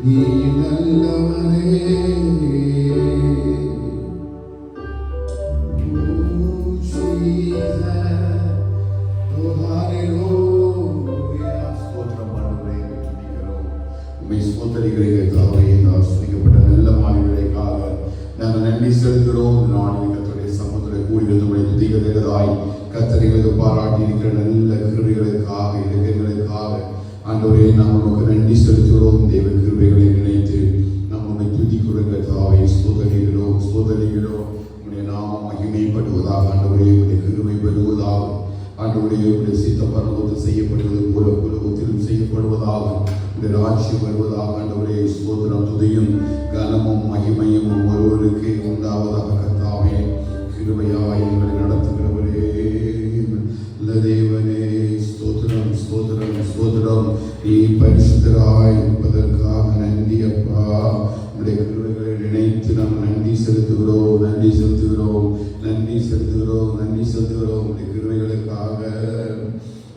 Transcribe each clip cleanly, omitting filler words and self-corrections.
நீ நல்லவரே. நன்றி செலுத்துகிறோம். நாடுகளுடைய சமுதிர கூடியதுடைய துதிகளாய் கத்தரிகளுக்கு பாராட்டி இருக்கிற நல்ல கிருபைகளுக்காக இலக்கியங்களுக்காக ஆண்டவரே நாம் உமக்கு நன்றி செலுத்துகிறோம். தேவ கிருபைகளை நினைத்து நம்முடைய துதி கொடுங்க தாவை ஸ்தோதரிகளோ உடைய நாமம் மகிமைப்படுவதாக ஆண்டவரே உடைய கிருபை பெறுவதாக ஆண்டவரே உடைய சித்த பரலோகத்தில் செய்யப்படுவது போல உலகத்திலும் செய்யப்படுவதாக உடைய ராட்சியம் வருவதாக ஆண்டவரே ஸ்தோத்திரம் துதியும் கனமும் மகிமையும் ஒருவருக்கு உண்டாவதாக கர்த்தாவே கிருபையாய் எங்களை நடத்துகிறவரே தேவனே ஸ்தோத்திரம் ஸ்தோத்திரம் ஸ்தோத்திரம். நீ பரிசுத்தராய் இருப்பதற்காக நன்றி அப்பா. உடைய கிருபைகளை நினைத்து நாம் நன்றி செலுத்துகிறோம் நன்றி செலுத்துகிறோம் நன்றி செலுத்துகிறோம் நன்றி செலுத்துகிறோம் உடைய கிருபைகளுக்காக.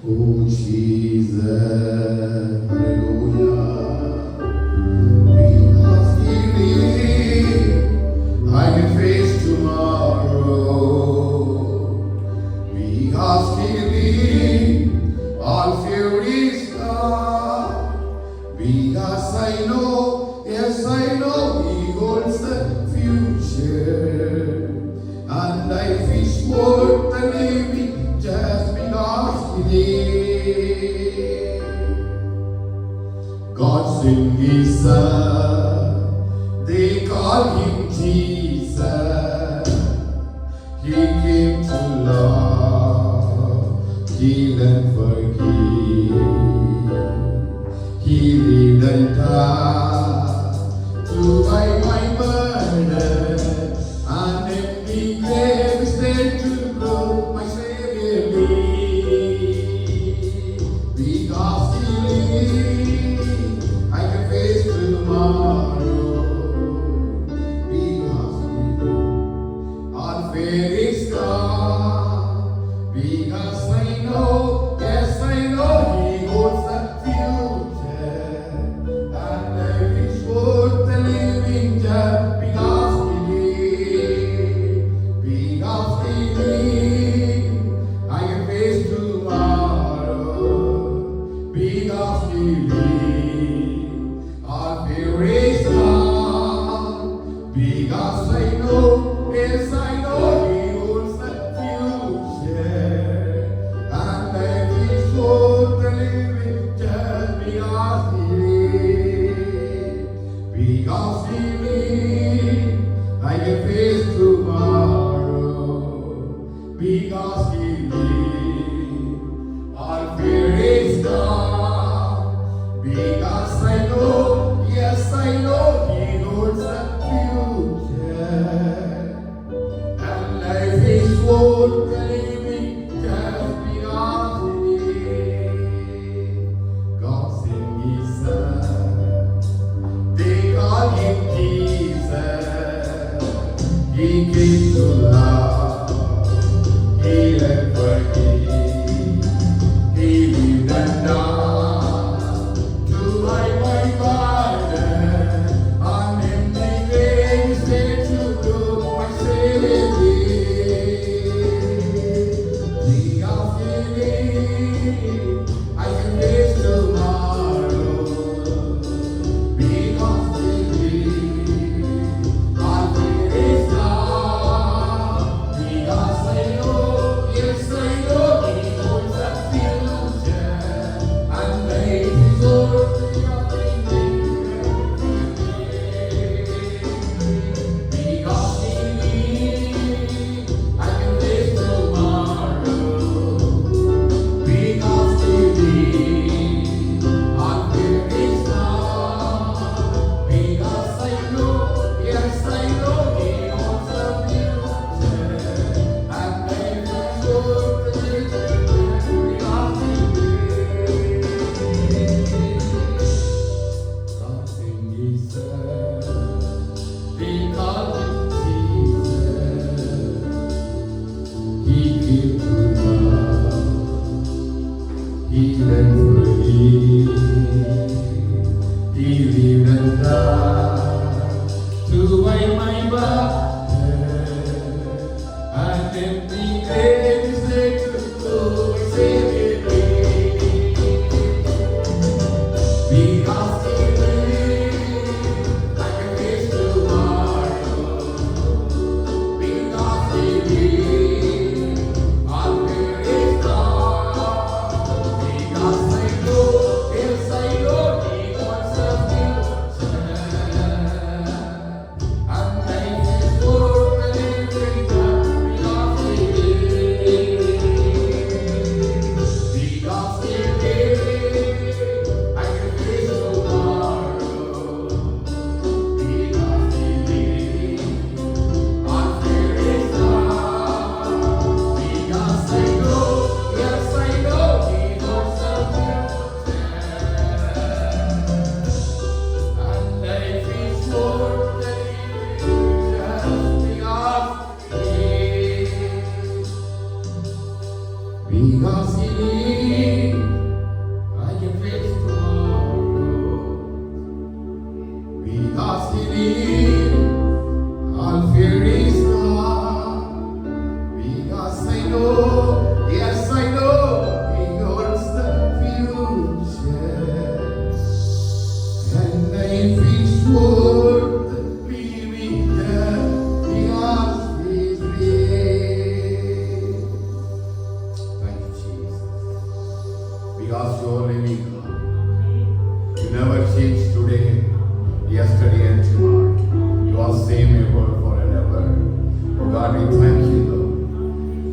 Oh Jesus hallelujah. I can face tomorrow because healing all fear is gone. Because I know, yes I know He holds the future, and life is worth the living just because He did. God sent His Son, they call Him Jesus. He came to love, heal and forgive. He didn't die to buy my burden, and empty grave instead to grow my Savior lives. Because He lives, I can face tomorrow. Fear is gone, because I know, yes I know He holds the future, and life is worth the living just because He lives. Because He lives, I can face tomorrow. Because He lives, all fear is gone. Because I know, yes I know He holds the future, and life is worth the living just because He lives. Because He lives, I can face tomorrow. Because He lives, all fear is gone. Because I know, yes I know He holds the future, and life is worth the living just because He did. God sent His Son, they call Him Jesus. He came to love, heal and forgive. He lived and died to buy my burden, on empty grave instead to grow my Savior lives. Because He lives, I can face tomorrow. Because He lives, all fear is gone. Because He lives, I can face tomorrow. Because He lives, all fear is gone. Because I know, yes I know, He wants a future. And life is worth living because He lives. Because He lives, I can face tomorrow. Because He lives, all fear is gone. Because I know, yes I know, He wants a future. And life is worth living just because He lives. Because He lives, I can face tomorrow. Because He lives, all fear is gone. Because I know, yes I know, He holds the future. And life is worth living just because He lives. Thank you, Jesus. Because you are living God. You never change today, yesterday and tomorrow. You are same ever forever. Oh God, we thank you, Lord.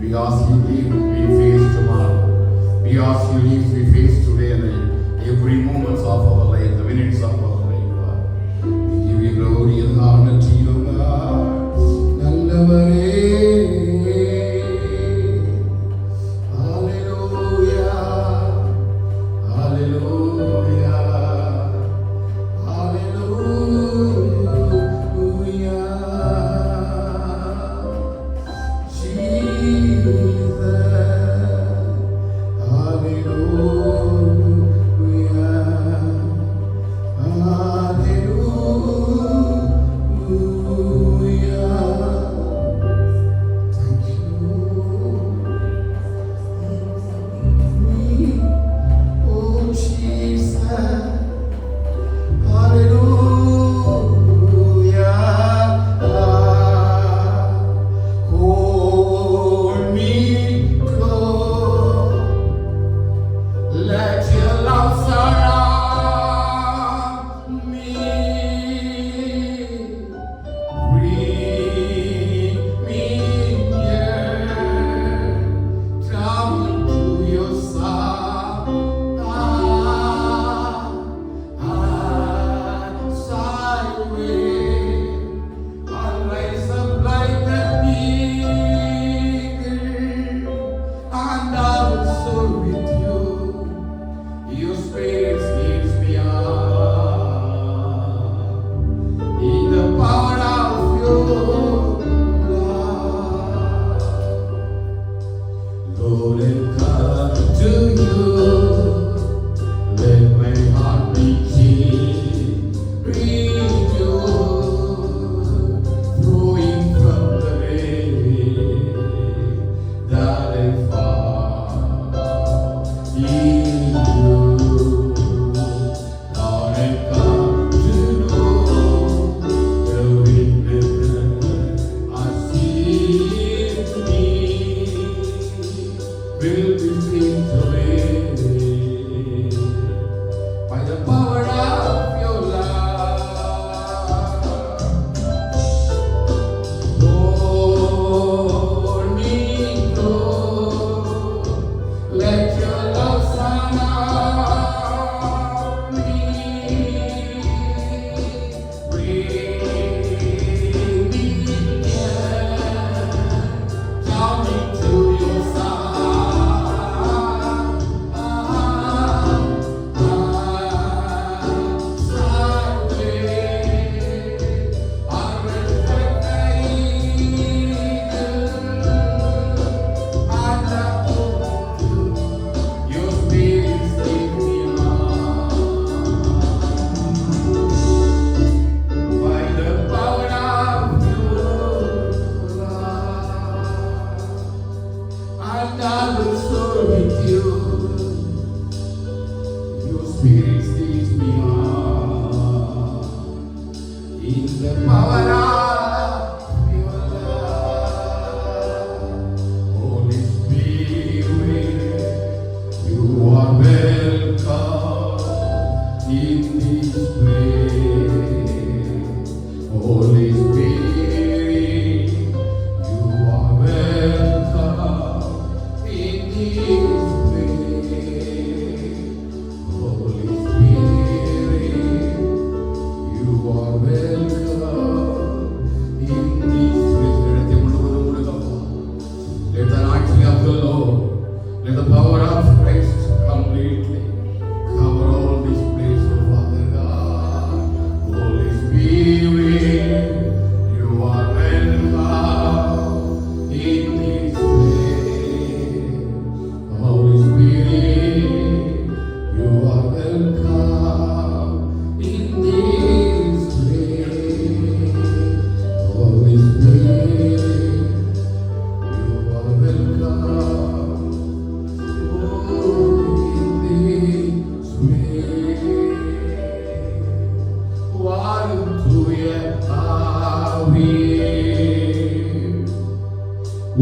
Because He lives, we face tomorrow. Because He lives, we face today and every moment of our life, the minutes of our life, God. We give you glory and honor to you, God. நல்லவரே. Hallelujah. Hallelujah. Hallelujah. Jesus. Hallelujah.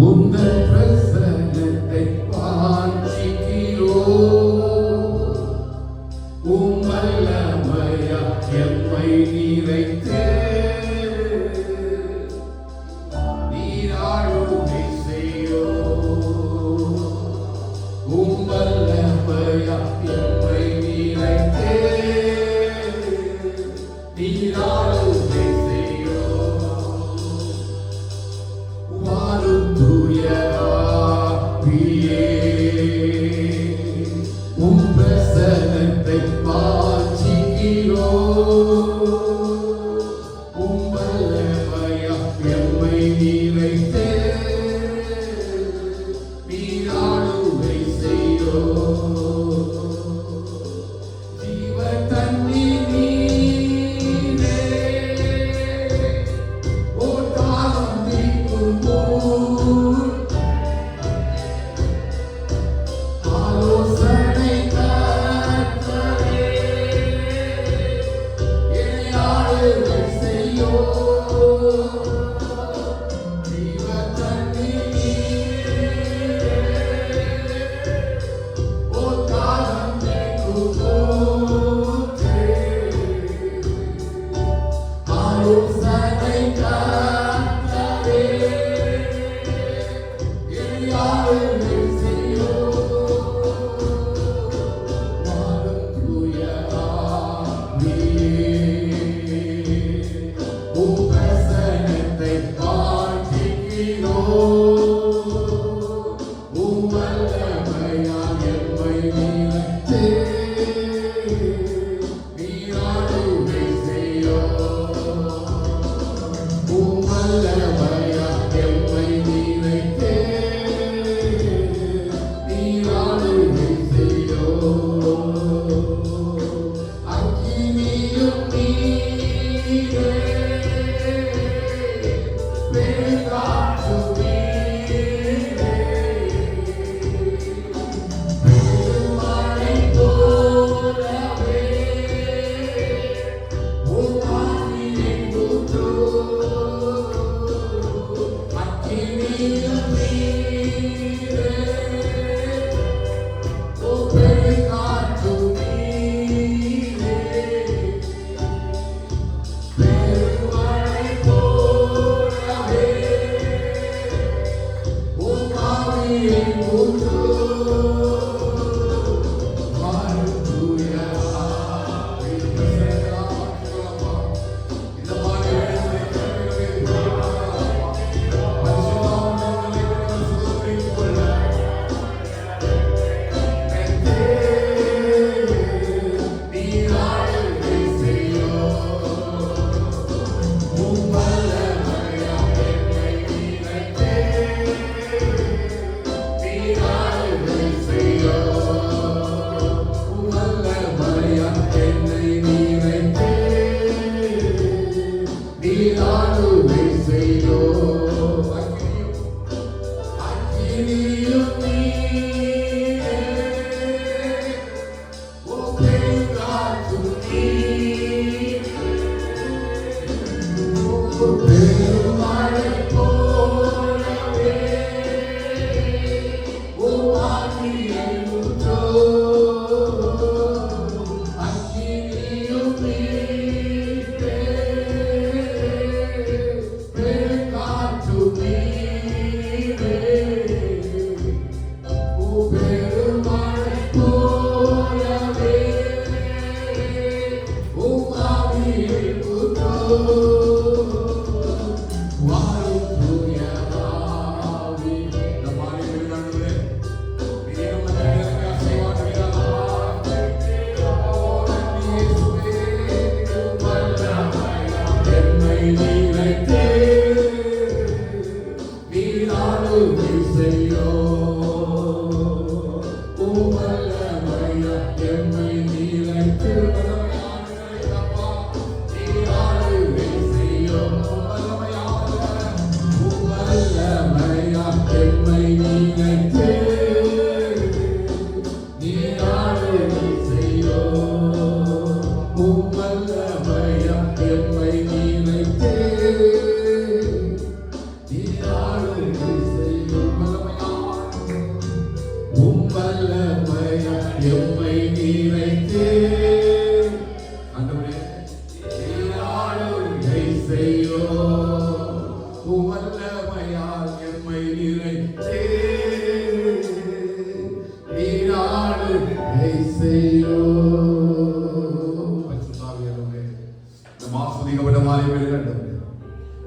உந்தன் பிரசன்னத்தை வாஞ்சிக்கிறோம். உம் வல்லமையா எம்மை நிறைத்தே நீர் ஆளுகை செய்யோம். உம் வல்லமையா எம்மை நிறைத்தே நீர் ஆளுகை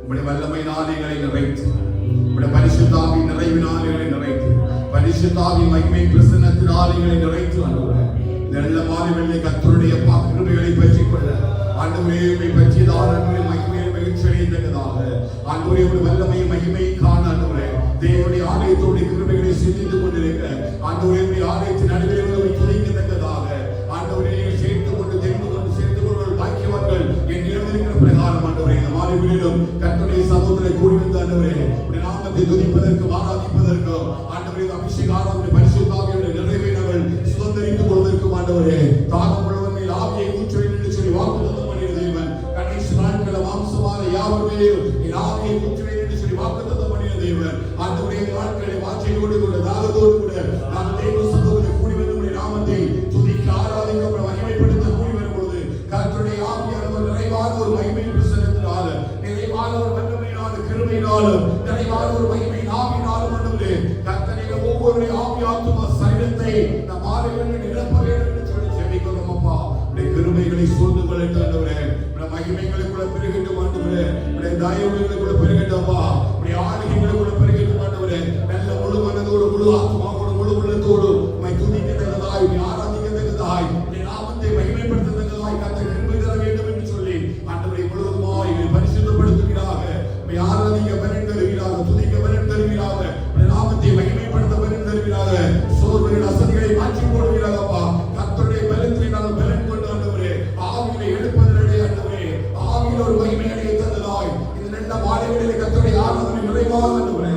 உம்முடைய வல்லமை நாளிகளை நிறைத்து, உம்முடைய பரிசுத்தாவின் நிறைவு நாளிகளை நிறைத்து, பரிசுத்தாவின் மகிமை பிரசன்னத்தின் நாளிகளை நிறைத்து ஆண்டவரே, இந்த நல்ல மாலைகளிலே கர்த்தருடைய கிருபைகளை பற்றிக் கொள்ள ஆண்டவரே உம்மை பற்றியதான மகிமையை மகிழ்ச்சி அடைந்ததாக ஆண்டவரே உம்முடைய வல்லமை மகிமை காண ஆண்டவரே தேவனுடைய ஆலயத்தோடு கிருபைகளை சிந்தித்துக் கொண்டிருக்க ஆண்டவரே உம்முடைய ஆலயத்தின் நடுவே உம்மை துதிக்கத்தக்கதாக ஆண்டவரே சேர்த்து கொண்டு தெரிந்து கொண்டு சேர்த்து கொள்வது பாக்கியவான்கள் என் இருக்கிற பிரகாரம் ஆண்டவரே இந்த மாலைகளிலும் கர்த்தருடைய சமூகத்திலே கூடி வந்த ஆண்டவரே உம்முடைய நாமத்தை துதிப்பதற்கு ஆராதிப்பதற்கு ஆண்டவரே அபிஷேக ஆராதனை பரிசுத்த ஆவியோட நிறைவை நாங்கள் சுதந்தரித்துக் கொள்வதற்கு ஆண்டவரே தாகம் முழுவதும் மேல் ஆவியை ஊற்றுவேன் என்று சொல்லி வாக்குத்தத்தம் பண்ணிய தேவன் கடைசி நாட்கள மாம்சமான யாவருமே என் ஆவியை ஊற்றுவேன் என்று சொல்லி வாக்குத்தத்தம் பண்ணிய தேவன் ஆண்டவரே நாட்களை வாஞ்சையோடு கூட தாகத்தோடு கூட நாம் தேவ சமூகத்திலே கூடி வந்து உம்முடைய நாமத்தை துதிக்க ஆராதிக்க மகிமைப்படுத்த கூடி வரும் பொழுது கர்த்தருடைய ஆவியானவர் நிறைவான ஒரு மகிமை பிரசன்னத்தினால நிறைவான ஒரு வல்லமையினால கிருபையினாலும் நிறைவான ஒரு மகிமை ஆவியினாலும் ஆண்டவரே கர்த்தரே ஒவ்வொரு ஆவி ஆத்துமா சரீரத்தை நம் ஆவிகளில் நிரப்ப வேண்டும் என்று சொல்லி ஜெபிக்கிறோம் அப்பா. உம்முடைய கிருபைகளை சூழ்ந்து கொள்ளட்டும் ஆண்டவரே, உம்முடைய மகிமைகளுக்குள்ள பெருகட்டும் ஆண்டவரே, உம்முடைய தயவுகளுக்குள்ள பெருகட்டும் அப்பா, உம்முடைய ஆளுகைகளுக்குள்ள பெருகட்டும் ஆண்டவரே. நல்ல முழு மனதோடு முழு ஆத்மாவோடு முழு உள்ளத்தோடு உம்மை துதிக்கத்தக்கதாய் உம்மை ஆராதிக்கத்தக்கதாய் உம்முடைய நாமத்தை மகிமைப்படுத்தத்தக்கதாய் கர்த்தர் கிருபை தர வேண்டும் என்று சொல்லி ஆண்டவரே முழுவதுமாய் உம்மை பரிசுத்தப்படுத்துவீராக, உம்மை ஆராதிக்க பலன் தருவீராக, துதிக்க பலன் தருவீராக, உம்முடைய நாமத்தை மகிமைப்படுத்த பலன் தருவீராக, சோர்வுகளின் அசதிகளை மாற்றி போடுவீராக அப்பா. கர்த்தருடைய பலத்தை நாங்கள் பலன் கொண்டு ஆண்டவரே ஆவியிலே எழுப்பதிலே ஆண்டவரே ஆவியில் ஒரு மகிமை அடைய தந்ததாய் இந்த நல்ல மாலைகளிலே கர்த்தருடைய ஆராதனை நிறைவாக ஆண்டவரே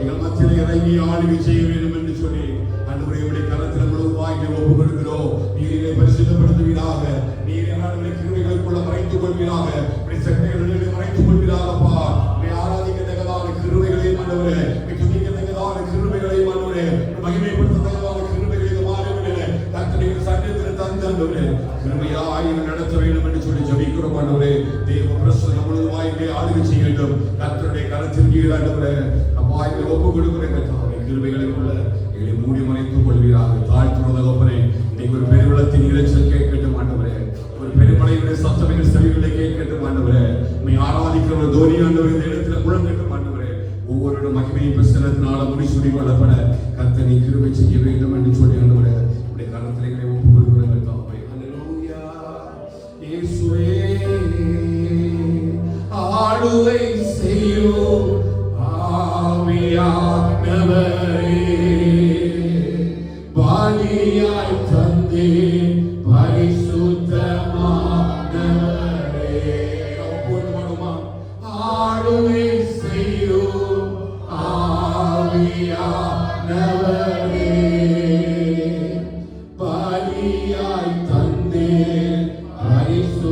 எங்கள் மத்தியிலே இறங்கி ஆளுகை செய்ய வேண்டும் என்று சொல்லி ஆண்டவரே உம்முடைய கரத்தில் முழுவதுமாய் ஒப்புக் கொடுக்கிறோம். நீரை பரிசுத்தப்படுத்துவீராக, நீரை ஆண்டவரே கிருபைகளுக்குள்ள மறைத்துக் கொள்வீராக, உம்முடைய சட்டைகளிலே மறைத்துக் கொள்வீராக அப்பா. உம்மை ஆராதிக்கத்தக்கதான கிருபைகளை ஆண்டவரே, உம்மை துதிக்கத்தக்கதான கிருபைகளை ஆண்டவரே, மகிமைப்படுத்தத்தக்கதான கிருபைகளை மாறுவதில்லை கர்த்தருடைய சட்டத்தில் தந்து ஆண்டவரே கிருபையாய் நடத்த வேண்டும் என்று சொல்லி ஜெபிக்கிறோம் ஆண்டவரே. தேவ பிரசன்னம் முழுவதுமாய் ஆளுகை செய்யட்டும். கர்த்தருடைய கரத்தில் கீழ் ஆண்டவரே அப்பா இதை ஒப்புக் கொடுக்கிறேன் கர்த்தாவே, கிருபைகளுக்குள்ள எங்களை மூடி மறைத்துக் கொள்வீராக. தாழ்த்துறத தகப்பனே இன்னைக்கு ஒரு பெருவெள்ளத்தின் இரைச்சல் கேட்கட்டும் ஆண்டவரே, ஒரு பெருமழையுடைய சத்தம் எங்கள் செவிகளை கேட்கட்டும் ஆண்டவரே. உம்மை ஆராதிக்கிற ஒரு தோனி ஆண்டவரே இந்த இடத்துல முழங்கட்டும் ஆண்டவரே. ஒவ்வொரு மகிமையை பிரசன்னத்தினால முடிசூடி கொள்ளப்பட கர்த்தர் கிருபை செய்ய வேண்டும் என்று சொல்லி ஆண்டவரே உம்முடைய கரத்திலே எங்களை ஒப்புக் கொடுக்கிறேன் கர்த்தாவே. ஹல்லேலூயா. இயேசுவே ஆளுகை செய்யும் ஆவியானவரே, பலியாய் தந்தேன் பரிசுத்தமானவரே. ஒவ்வொருவருமா ஆளுகை செய்யும் ஆவியானவரே, பலியாய் தந்தேன் பரிசுத்தமானவரே.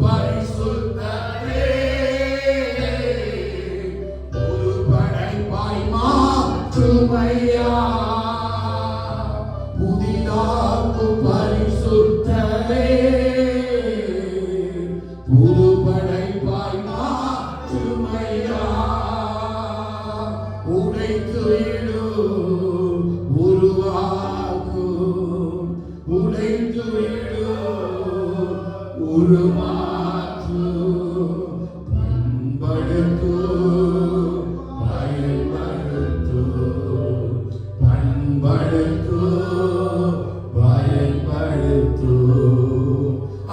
பரிசுத்தரே ஐயா, புதிதாக்கும் பரிசுத்தரே, புது படைப்பாய் மாற்றும் ஐயா, உடைத்து விடும் உருவாக்கும், உடைத்து விடும் உருமாற்றும், பண்படுத்தும் பயன்படுத்தும், பண்படுத்தும் பயன்படுத்தும்,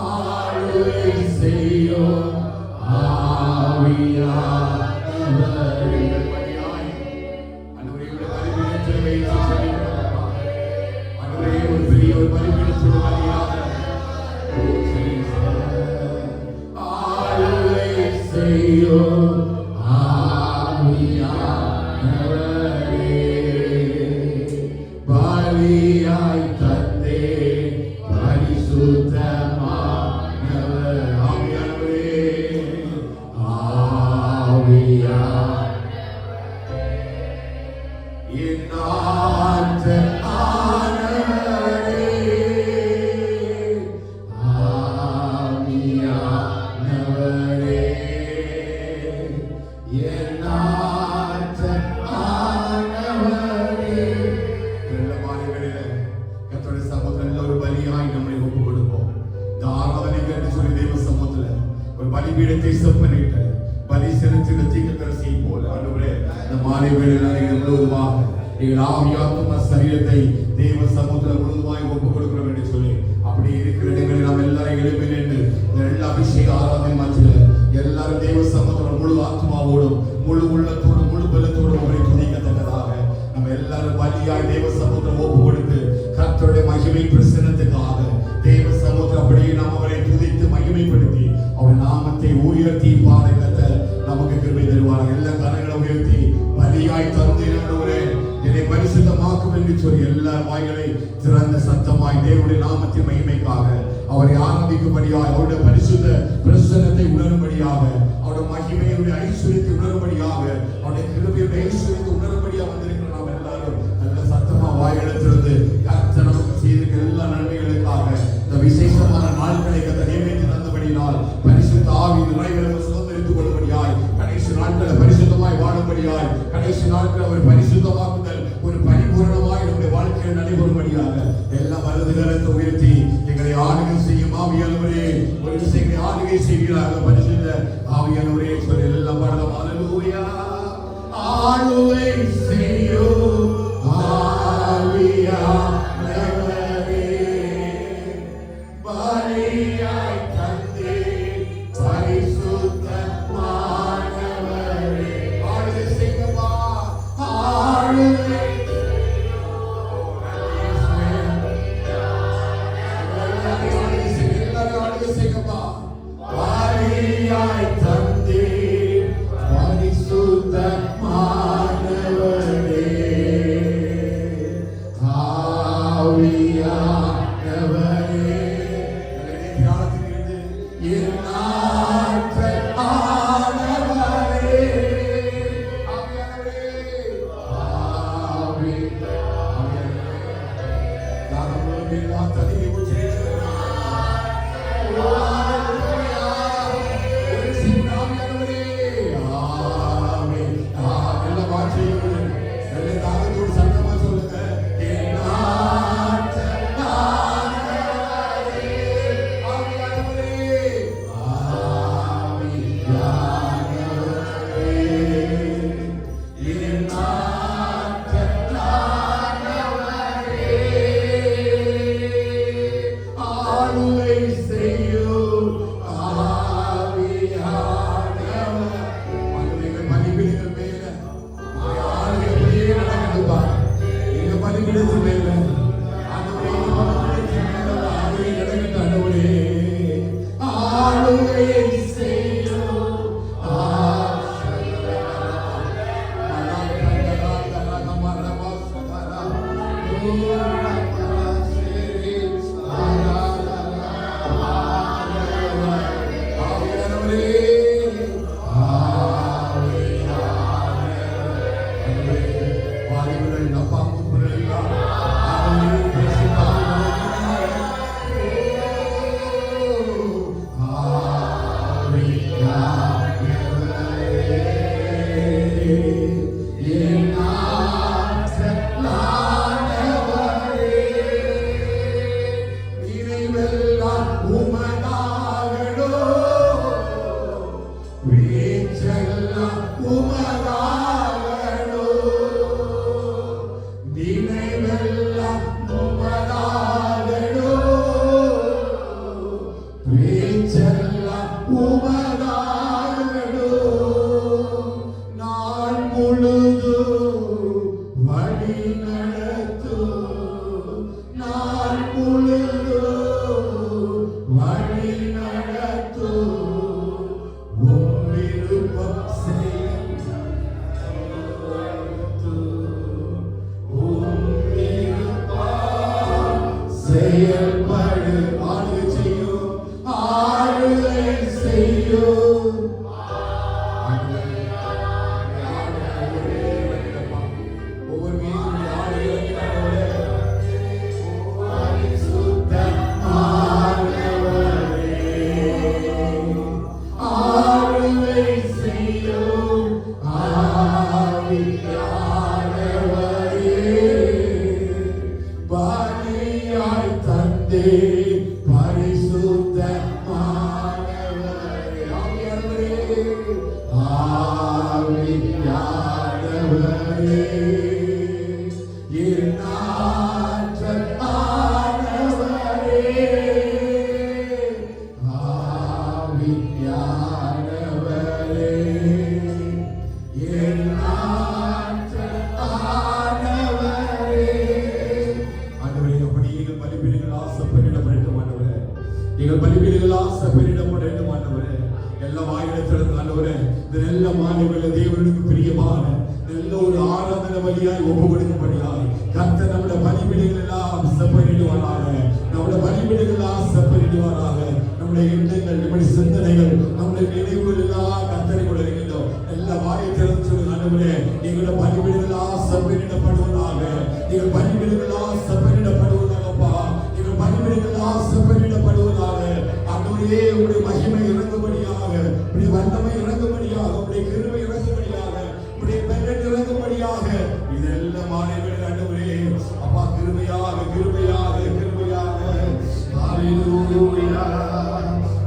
ஆளுகை செய்யும் ஆவியானவரே. ஒரு பெரிய ஒரு பலிபீடத்தோடு பலியாக ஆளுகை செய்யும் ஆவியானவரே, பலியாய் தந்தே பரிசுத்தமானவர். ஆவியானவரே, ஆவியா என் ஆற்றல் ஆனவரே, ஆவியானவரே, என் ஆற்றல் ஆனவரே. நல்லமான வேளையிலே கர்த்தருடைய சமூகத்தில் ஒரு பலியாய் நம்மை ஒப்புக் கொடுப்போம். இந்த ஆராதனை என்று சொல்லி தேவ சமூகத்துல ஒரு பலிபீடத்தை செப்பனிட்டு பலி செலுத்தின தீர்க்கதரிசியை போல ஆண்டவரே, இந்த மாலை வேளையிலே நீங்கள் முழுவதுமாக எங்கள் ஆவியாத்ம சரீரத்தை தேவ சமூகத்தில் முழுவதுமாய் ஒப்புக் கொடுக்கிறோம் என்று சொல்லி அப்படி இருக்கிற இடங்களில் நாம் எல்லாரும் எழுப்பி நின்று எல்லா அபிஷேக ஆராதனை மத்தியில் எல்லாரும் தேவ சமூகத்தில் முழு ஆத்மாவோடும் முழு உள்ளத்தோடும் முழு பலத்தோடும் அவரை துதிக்கத்தக்கதாக நம்ம எல்லாரும் பலியாய் தேவ சமூகத்தில் ஒப்புக் கொடுத்து கர்த்தருடைய மகிமை பிரசன்னத்துக்காக தேவ சமூகத்தில் அப்படியே நாம் அவரை துதித்து மகிமைப்படுத்தி அவர் நாமத்தை உயர்த்தி பாடகத்த நமக்கு கிருபை தருவார்கள். எல்லா கரங்களை உயர்த்தி பலியாய் தந்து என்னை பரிசுத்தமாக்கும் என்று சொல்லி எல்லா வாய்களை திறந்த சத்தமாய் தேவனுடைய நாமத்தின் மகிமைக்காக அவரை ஆராதிக்கும்படியாக அவருடைய பரிசுத்த பிரசன்னத்தை உணரும்படியாக அவருடைய மகிமையுடைய ஐஸ்வர்யத்தை உணரும்படியாக அவருடைய கிருபையுடைய ஐஸ்வர்யத்தை உணரும்படியாக வந்திருக்கிற நாம் எல்லாரும் நல்ல சத்தமா வாய்களை திறந்து கர்த்தர் நமக்கு செய்திருக்கிற எல்லா நன்மைகளுக்காக இந்த விசேஷமான நாட்களை கர்த்தர் நியமித்து தந்தபடியால் பரிசுத்த ஆவி நிறைவேற சுதந்திரித்துக் கொள்ளும்படியாய் கடைசி நாட்களை பரிசுத்தமாய் வாழும்படியாய் கடைசி நாட்கள் ஒரு பரிசுத்தமாக்குதல் ஒரு பரிபூரணமாய் நம்முடைய வாழ்க்கையில் நடைபெறும்படியாக எல்லா வலதுகரத்தை உயர்த்தி எங்களை ஆளுகை செய்யும் ஆவியானவரே, ஒரு விஷயங்களை ஆளுகை செய்கிறார்கள் பரிசுத்த ஆவியானவரே சொல்லி எல்லாம் பாடலாம். அல்லேலூயா. ஆளுகை செய்யும் ஆவியானவரே, பலியாய் தந்தே பரிசுத்தமானவரே, ஆளுகை செய்யுமா, ஆளுகை பலியாய் தந்தே பரிசுத்தமானவரே, செயல்படு ஆளுகை செய்யும், ஆளுகை செய்யும். ஒவ்வொரு மீது ஆளுகை செய்யும், பலியாய் தந்தே பரிசுத்தமானவரே, ஆவியானவரே, என்னாற்றல் ஆனவரே, ஆவியானவரே, என்னாற்றல் ஆனவரே. ஆண்டவரே, அப்படி எங்கள் பலிபீடங்கள் ஆசைப்படப்படட்டும் ஆண்டவரே, எங்கள் பலிபீடங்கள் ஆசைப்படப்படட்டும் ஆண்டவரே. எல்லா வாயிடத்திலிருந்து ஆண்டவரே, இந்த நல்ல மாணவர்கள தேவனுக்கு பிரியமான நல்ல ஒரு ஆராதனை வழியாய் ஒப்பு கொடுக்கும்படியாய் கர்த்தர் நம்முடைய பலிபீடங்கள் எல்லாம் செப்பரிடுவாராக, நம்முடைய பலிபீடங்கள் எல்லாம் செப்பரிடுவாராக. நம்முடைய எண்ணங்கள், நம்முடைய சிந்தனைகள், நம்முடைய நினைவுகள் எல்லாம் கர்த்தரை கூட இருக்கின்றோம். எல்லா வாயிடத்திலிருந்து சொல்லுங்க ஆண்டவரே, எங்களுடைய பலிபீடங்கள் எல்லாம் செப்பரிடப்படுவதாக, எங்கள் பலிபீடங்கள் எல்லாம் செப்பரிடப்படுவதாகப்பா, எங்கள் பலிபீடங்கள் எல்லாம் செப்பரிடப்படுவதாக. ஆண்டவரே, உம்முடைய மகிமை இறங்கும்படியாக, உம்முடைய வல்லமை இறங்கும்படியாக, உம்முடைய கிருபை இறங்கும்படியாக, உம்முடைய பெயர் இறங்கும்படியாக இதெல்லாம் ஆணைகள் ஆண்டவரே அப்பா, கிருபையாக கிருபையாக கிருபையாக. ஹல்லேலூயா.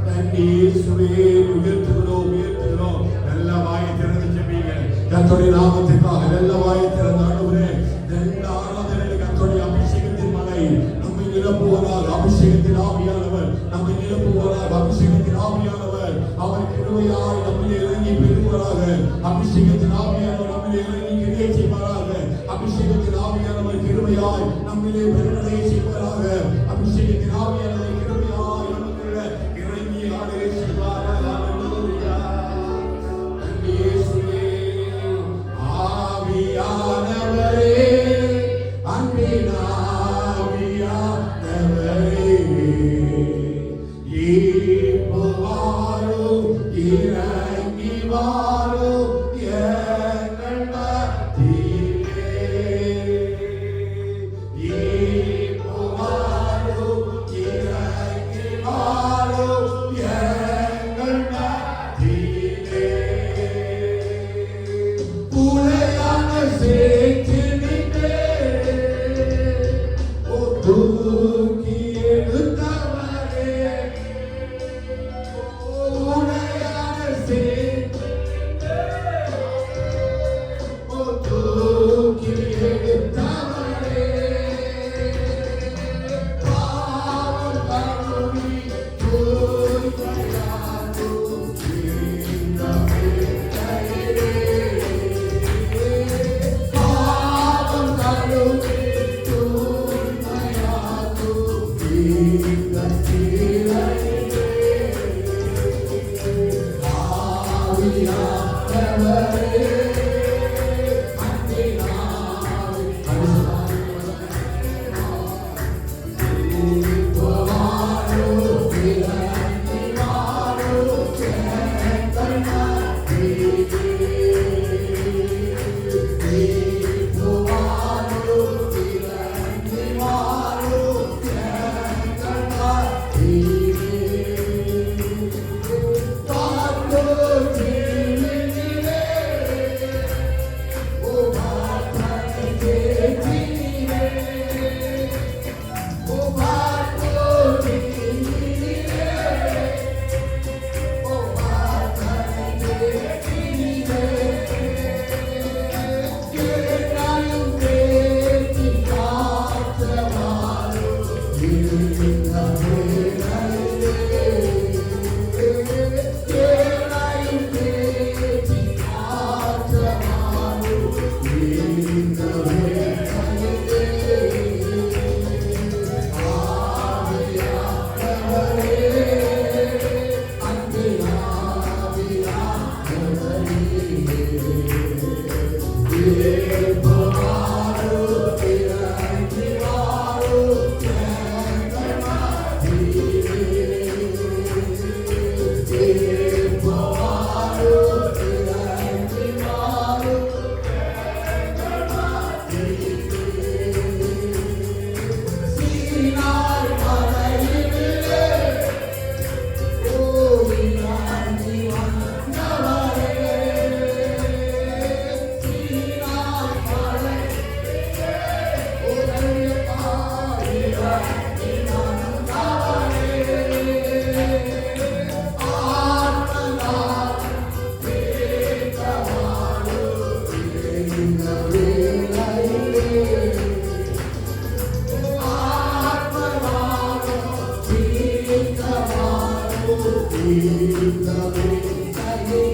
நன்றி இயேசுவே, உயர்த்துகிறோம் உயர்த்துகிறோம். நல்ல வாயை திறந்து ஜெபிங்க. கர்த்தருடைய நாமத்துக்காக நல்ல வாயை திறந்து ஆண்டவரே, நல்ல ஆராதனை கர்த்தருடைய அபிஷேகத்தின் மழை நம்மை நிரப்புவதாக. அபிஷேகத்தின் ஆவியானவர் நம்மை நிரப்புவதாக. அபிஷேகத்தின் ஆவியானவர் அவர் கிருபையாய் நம்மிலே இறங்கி பெறுவாராக. அபிஷேகத்தின் ஆவியானவர் நம்மிலே இறங்கி கிரியை செய்வாராக. அபிஷேகத்தின் ஆவியானவர் கிருபையாய் நம்மிலே பெருநடை செய்வாராக. அபிஷேகத்தின் ஆவியானவர் கிருபையாய் நமக்குள்ள இறங்கி ஆளுகை செய்வாராக. ஹல்லேலூயா. நன்றி இயேசுவே. ஆவியானவரே, அன்பின் ஆவியானவரே, இப்போ வாரும், இறங்கி வாரும் எங்கள் மத்தியிலே. இப்போ வாரும், இறங்கி வாரும் எங்கள் மத்தியிலே. உலையான சேற்றினிலே தூக்கி எடுத்தவரே, உலையான சேற்றினிலே தூக்கி எடுத்தவரே, பாவம் கழுவி தூய்மையாக்கும் இந்த வேளையிலே. பாவம் கழுவி தூய்மையாக்கும் இந்த வேளையிலே. ஆவியானவரே, அன்பின் இப்போ வாரும், இறங்கி வாரும் எங்கள் மத்தியிலே. இப்போ வாரும், இறங்கி வாரும் எங்கள் மத்தியிலே. பாடும்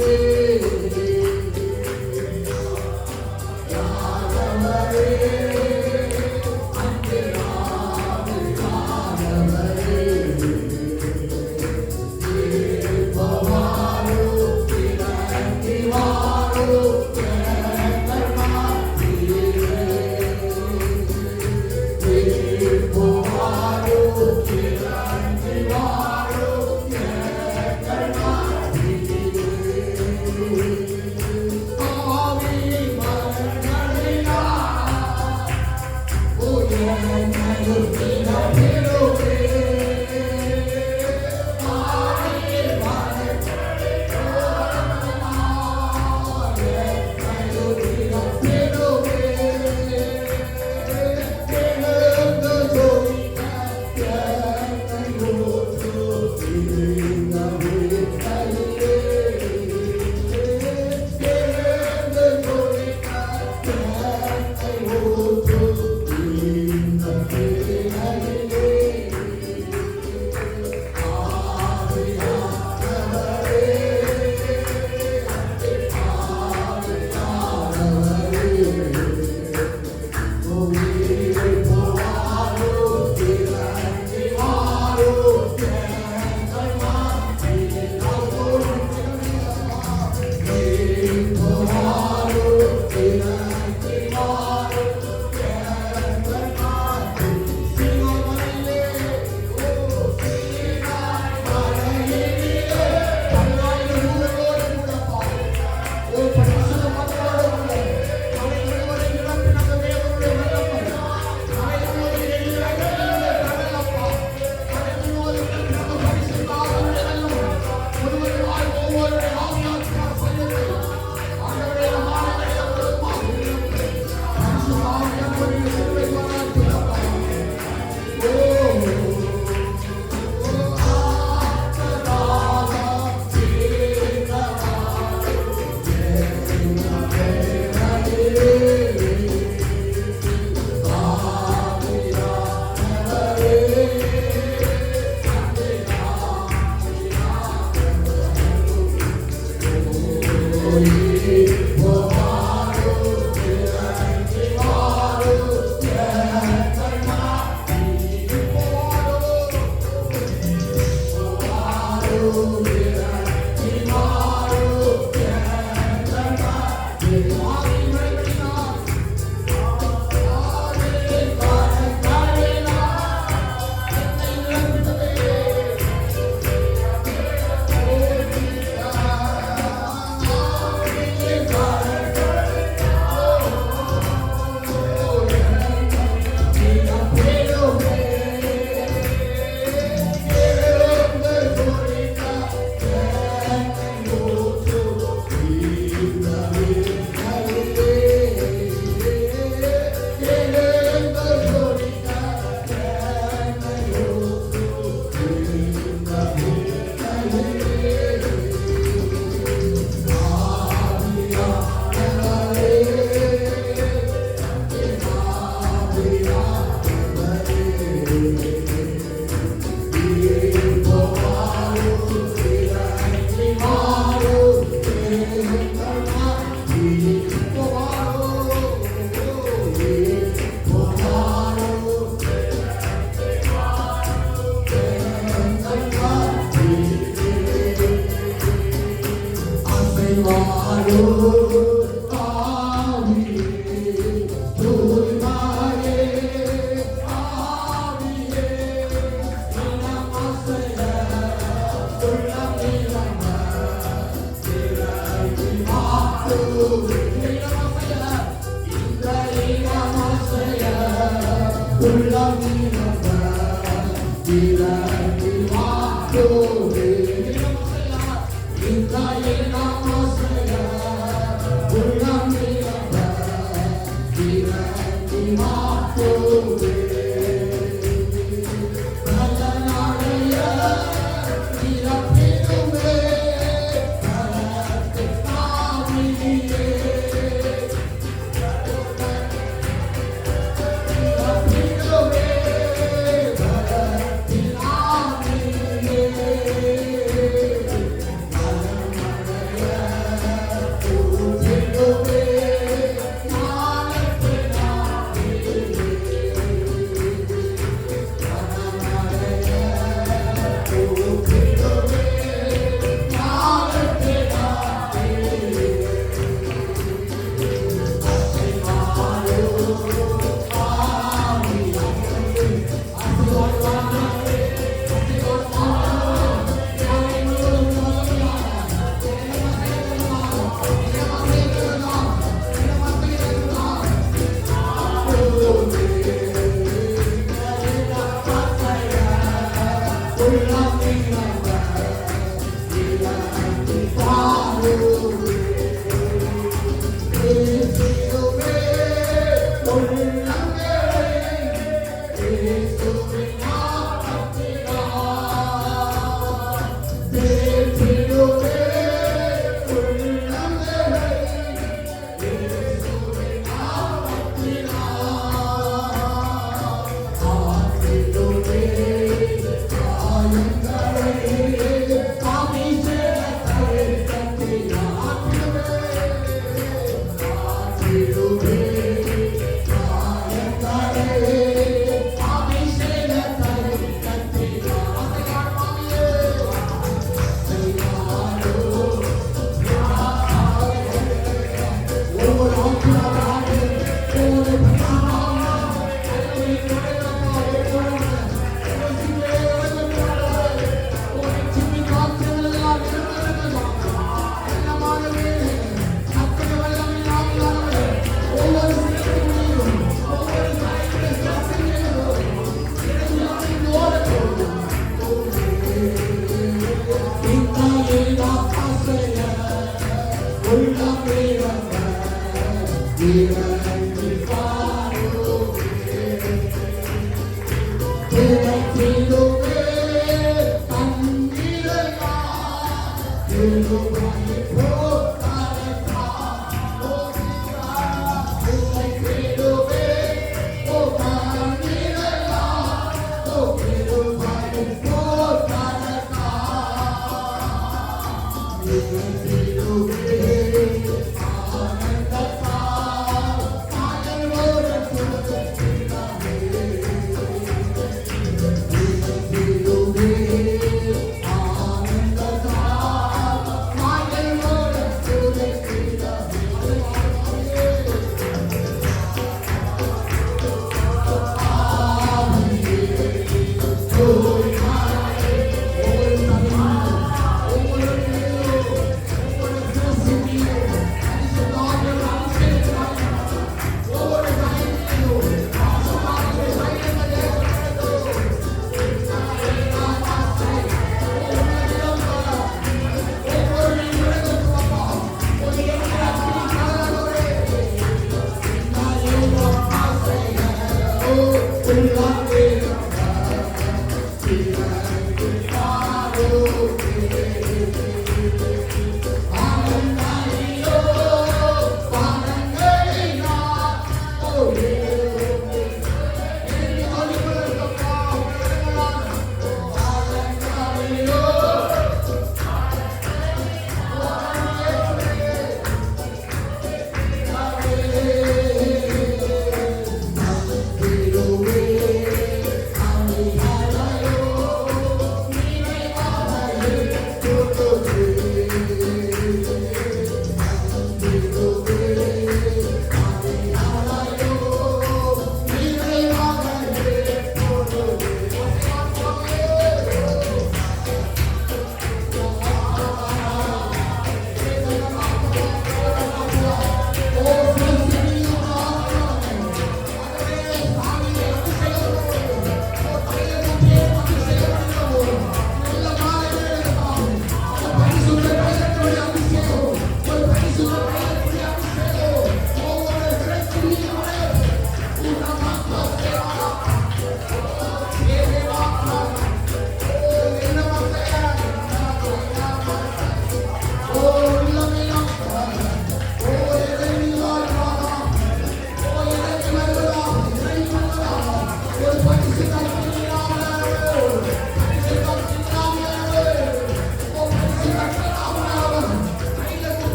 Yeah.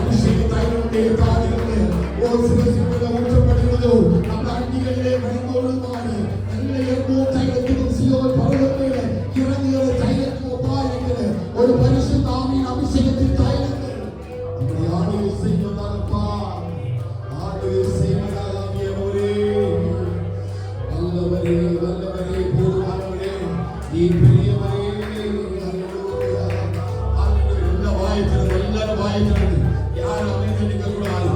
அபிஷேக தைலமுடைய தாதிகளே ஓ சிவசிவல ஊற்றப்படுகிறதோ அந்த அண்டிகளிலே வழிந்தோடுமான நல்ல எவ்வளோ தைலத்துக்கும் சியோன் பர்வதத்திலே இறங்குகிற தைலத்துக்கு ஒப்பாயிருக்கிற ஒரு பரிசுத்த ஆவியின் அபிஷேகத்தின் தைலங்கள் அப்படி ஆளுகை செய்வதாகப்பா ஆளுகை செய்வதாக ஆவியானவரே வல்லவரே வல்லவரே போதுமானவரே நீ பெரியவரே எல்லாரும் வாய்க்கிறது யார் அமைதி நிற்க கூடாது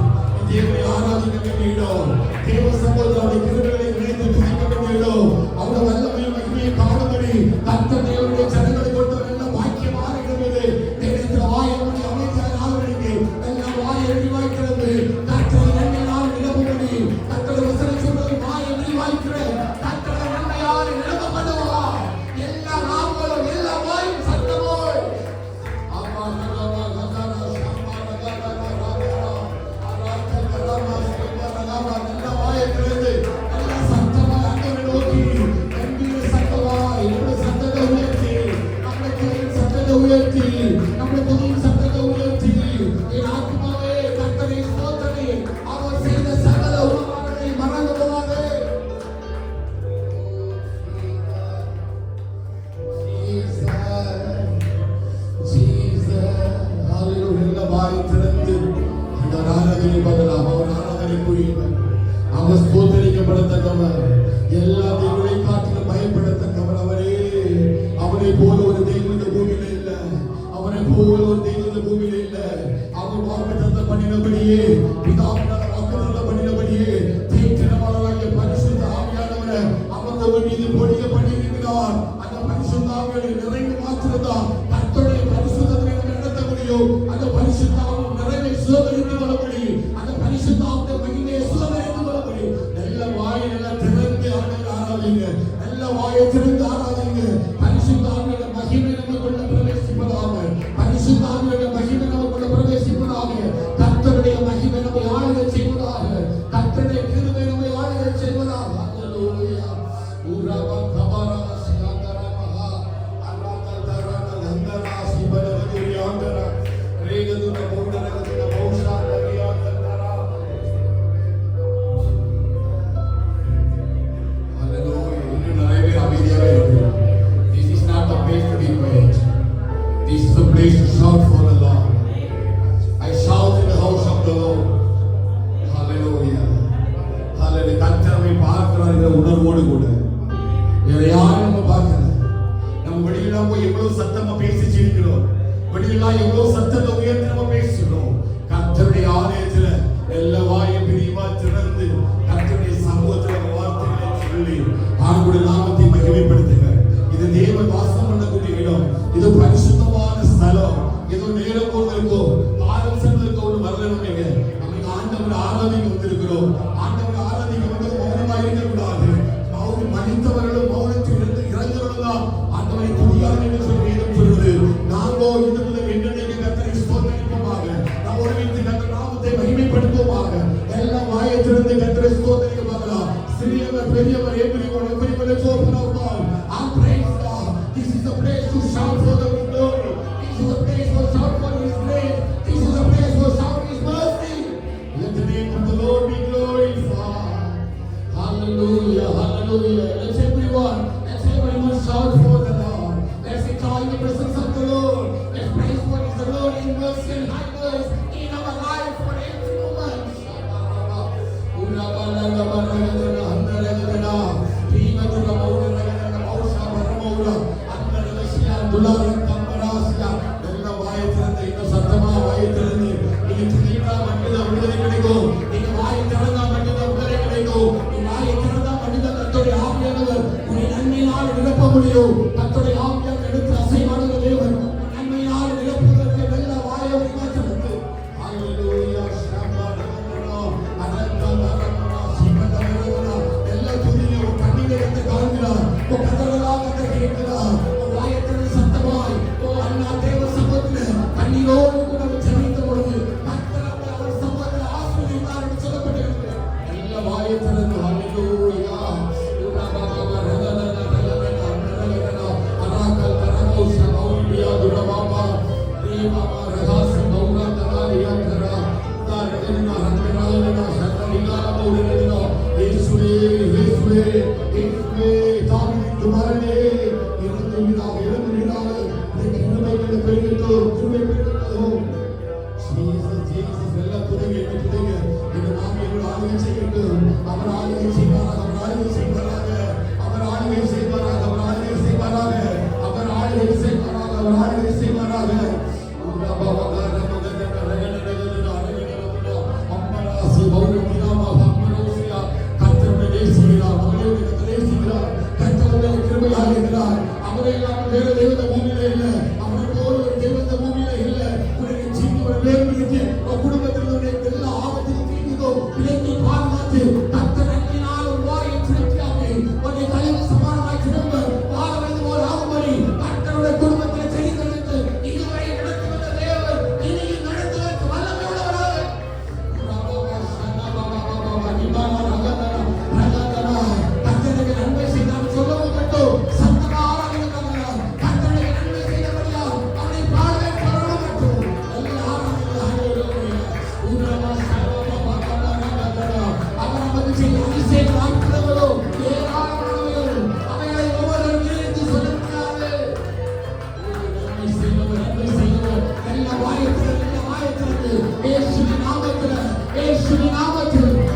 தேவனை ஆராதிக்க வேண்டியிடும் தேவ சகோதரனுடைய கிருபைகளை நினைத்து துதிக்க வேண்டியிடும் அவருடைய வல்லமையும் மகிமையை காணும்படி கர்த்தர் தேவனுடைய ஜனங்களை கொண்டு நல்ல வாக்கியமாக இருக்கிறது தேவனுடைய வாயமுடைய அமைதியாக ஆளுநருக்கு எல்லாம் வாயை எரிவாய்க்கிறது கர்த்தர் நன்மையால் நிலவும்படி கர்த்தர் வசனம் சொல்வது வாயை எரிவாய்க்கிற கர்த்தர் நன்மையால் நிலவப்படுவா எல்லா நாமங்களும் எல்லா வாயும் சத்தமோய் ஆமா உயர்த்தி நம்முடைய துதியின் சத்தத்தை உயர்த்தி என் ஆத்மாவே கர்த்தரை ஸ்தோத்திரி அவர் செய்த சகல உபகாரங்களை மறந்து போகாதே வாய் திறந்து இந்த ஆராதனை பதிலாம் அவர் ஆராதனை புரியுவர் அவர் ஸ்தோத்தரிக்கப்படத்தக்கவர் எல்லா தெய்வங்களை காட்டிலும் பயப்படத்தக்கவர் அவரே அவரை போல ஒரு தெய்வம் இந்த பூமியில இல்ல அவரை போல ஒரு தெய்வம் இந்த பூமியில இல்ல அவர் வாக்குத்தத்தம் பண்ணினபடியே பிதாவினால் வாக்குத்தத்தம் பண்ணினபடியே தீர்க்கமானவராகிய பரிசுத்த ஆவியானவரை அவர் மீது பொழிய பண்ணியிருக்கிறார் அந்த பரிசுத்த ஆவியை நிறைவு மாத்திரம்தான் கர்த்தருடைய பரிசுத்தத்தை நடத்த முடியும் அந்த பரிசுத்த ஆவியின் நிறைவை சுதந்திரித்து கொள்ள முடியும் அந்த பரிசுத்த ஆவியின் மகிமையை சுதந்திரித்து கொள்ள முடியும் நல்ல வாயை நல்லா திறந்து ஆராதிங்க நல்ல வாயை திறந்து ஆராதிங்க பரிசுத்த ஆவியோட மகிமை நமக்குள்ள பிரவேசிப்பதாக பரிசுத்த ஆவியோட மகிமை நமக்குள்ள பிரவேசிப்பதாக கர்த்தருடைய மகிமை நம்மை ஆளுகை செய்வதாக கர்த்தருடைய கிருபை நம்மை ஆளுகை செய்வதாக அல்லேலூயா உரவ கபரா சியாந்தரமஹா அல்லாதரன லந்தரா சிபலவதியாந்தரா ரேகதுன பௌண்டரகதுன பௌஷாந்தரியாந்தரா அல்லேலூயா இன்னும் நிறைய பேர் அமைதியாவே இருக்கிறோம். This is not a place to be quiet. This is a place to shout for the Lord. I shout in the house of the Lord. Hallelujah. Hallelujah. கர்த்தரை பார்க்கிறார் என்ற உணர்வோடு கூட வேற யாரும் நம்ம பார்க்கல. நம்ம வெளியில போய் எவ்வளவு சத்தமா பேசிச்சிருக்கிறோம். வெளியில எவ்வளவு சத்தத்தை உயர்த்தி நம்ம பேசுகிறோம். கர்த்தருடைய ஆலயத்துல எல்லா வாயை பிரிவா திறந்து கர்த்தருடைய சமூகத்துல வார்த்தைகளை சொல்லி ஆண்டுடைய நாமத்தை மகிமைப்படுத்துங்க. இது தேவன் வாசம் பண்ணக்கூடிய இடம். இது பரிசுத்தமான ஸ்தலம். ஏதோ நேரம் போல இருக்கோ ஆரம் சென்றதுக்கு ஒன்று வரலனுங்க. நம்ம ஆண்டவரை ஆராதிக்க வந்திருக்கிறோம். ஆண்டவரை ஆராதிக்க வந்து மௌனமா இருக்கக்கூடாது. மௌனம் மனிதவர்களும் மௌனத்தில் இருந்து இறங்குறவர்கள் ஆண்டவரை துதியார் என்று சொல்லி வேதம் சொல்றது. நாமோ இதுல என்னென்ன கர்த்தரை ஸ்தோத்திரிப்போமாக நாம் ஒருமித்து கர்த்தர் நாமத்தை மகிமைப்படுத்துவோமாக எல்லாம் வாயை திறந்து கர்த்தரை ஸ்தோத்திரிப்போமாக சிறியவர் பெரியவர் everyone let's open our mouth and praise God. This is the place to shout for the glory. This is the place for shout for His grace. This is the place for shout His mercy. Let the name of the Lord be glorified. ஆளுகை செய்யட்டும். அவர் ஆளுகை செய்வாராக, அவர் ஆளுகை செய்வாராக, அவர் ஆளுகை செய்வாராக, அவர் ஆளுகை செய்வாராக, அவர் ஆளுகை செய்வாராக, அவர் ஆளுகை செய்வாராக. அவரை இல்லாமல் வேறு தெய்வத்தை பூமியில இல்லை. அவரை போல ஒரு தெய்வத்தை பூமியில இல்லை. உன்னை சீட்டு ஒரு வேறுபடுத்தி குடும்பத்தினுடைய எல்லா ஆபத்திலும் தீர்ந்தோ விலக்கி பாதுகாத்து கர்த்தர் அன்பினால் ஒரு வாயை சுழற்சியாகி உன்னை தலைவர் சமானமாய் திரும்ப வாழ வேண்டும் ஒரு ஆகும்படி கர்த்தருடைய குடும்பத்தில் செழித்தெடுத்து இதுவரை நடத்தி வந்த தேவர் இனியும் நடத்துவதற்கு வல்லமை உள்ளவராக கர்த்தருக்கு நன்மை செய்தால் சொல்லவும் மட்டும்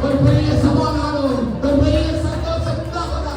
ஒரு பெரிய சமாதானம், ஒரு பெரிய சந்தோஷம் உண்டாவதா.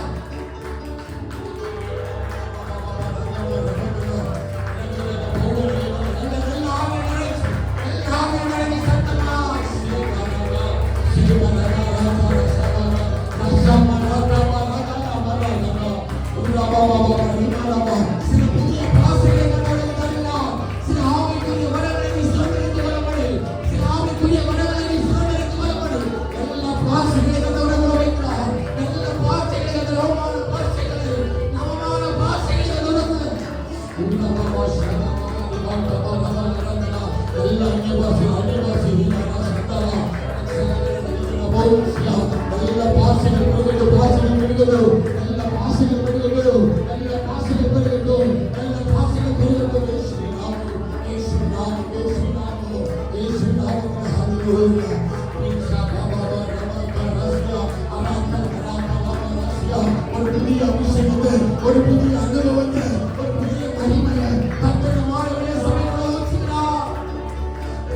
ஒரு புதிய அபிஷேகத்தை, ஒரு புதிய அனுபவத்தை, ஒரு புதிய மகிமையை கர்த்தர் மாறவே சபைக்குள்ள வச்சிருக்கிறார்.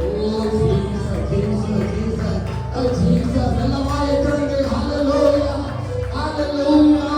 ஓ ஜீசஸ், ஜீசஸ், ஜீசஸ், ஓ ஜீசஸ், நல்லவாய் திறந்து ஹalleluya, ஹalleluya.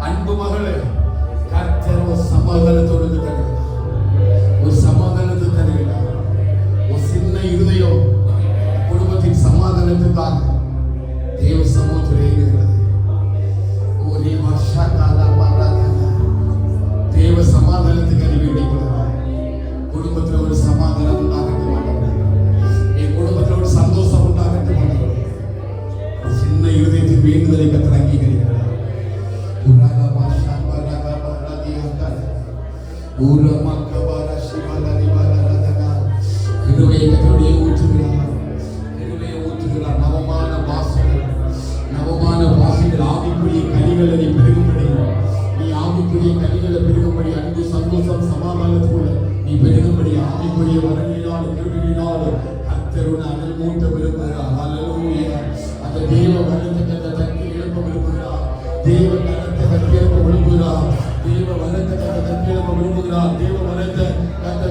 அன்பு மகளே, கர்த்தர் ஒரு சமாதானத்தோடு தருகிறார், ஒரு சமாதானத்தை தருகிறார். ஒரு சின்ன இருதயம் குடும்பத்தின் சமாதானத்துக்காக தேவ சமூகத்திலே இருக்கிறது. தேவ சமாதானத்துக்கு அறிவிக்கப்படுகிறார். குடும்பத்தில் ஒரு சமாதானம் உண்டாகட்டும், என் குடும்பத்தில் ஒரு சந்தோஷம் உண்டாகட்டும். சின்ன இருதயத்தின் வேண்டுதலை கர்த்தர் அங்கீகரிக்கிறார். நவமான பாசைகள் ஆவிக்குரிய கனிகளை நீ பெருகும்படி, நீ ஆவிக்குரிய கனிகளை பெருகும்படி, அன்பு சந்தோஷம் சமாதானத்தோட நீ பெருகும்படி ஆவிக்குரிய வரங்களினால் கிருபையினால் கர்த்தர் உன்னை அனல் மூட்ட விரும்புகிறார். ஹல்லேலூயா. அந்த தேவ வரத்தை தட்டி எழுப்ப விரும்புகிறார். தேவ வரத்தை தட்டி எழுப்ப விரும்புகிறார். தேவ வரத்தை தட்டி எழுப்ப விரும்புகிறார். தேவ வரத்தை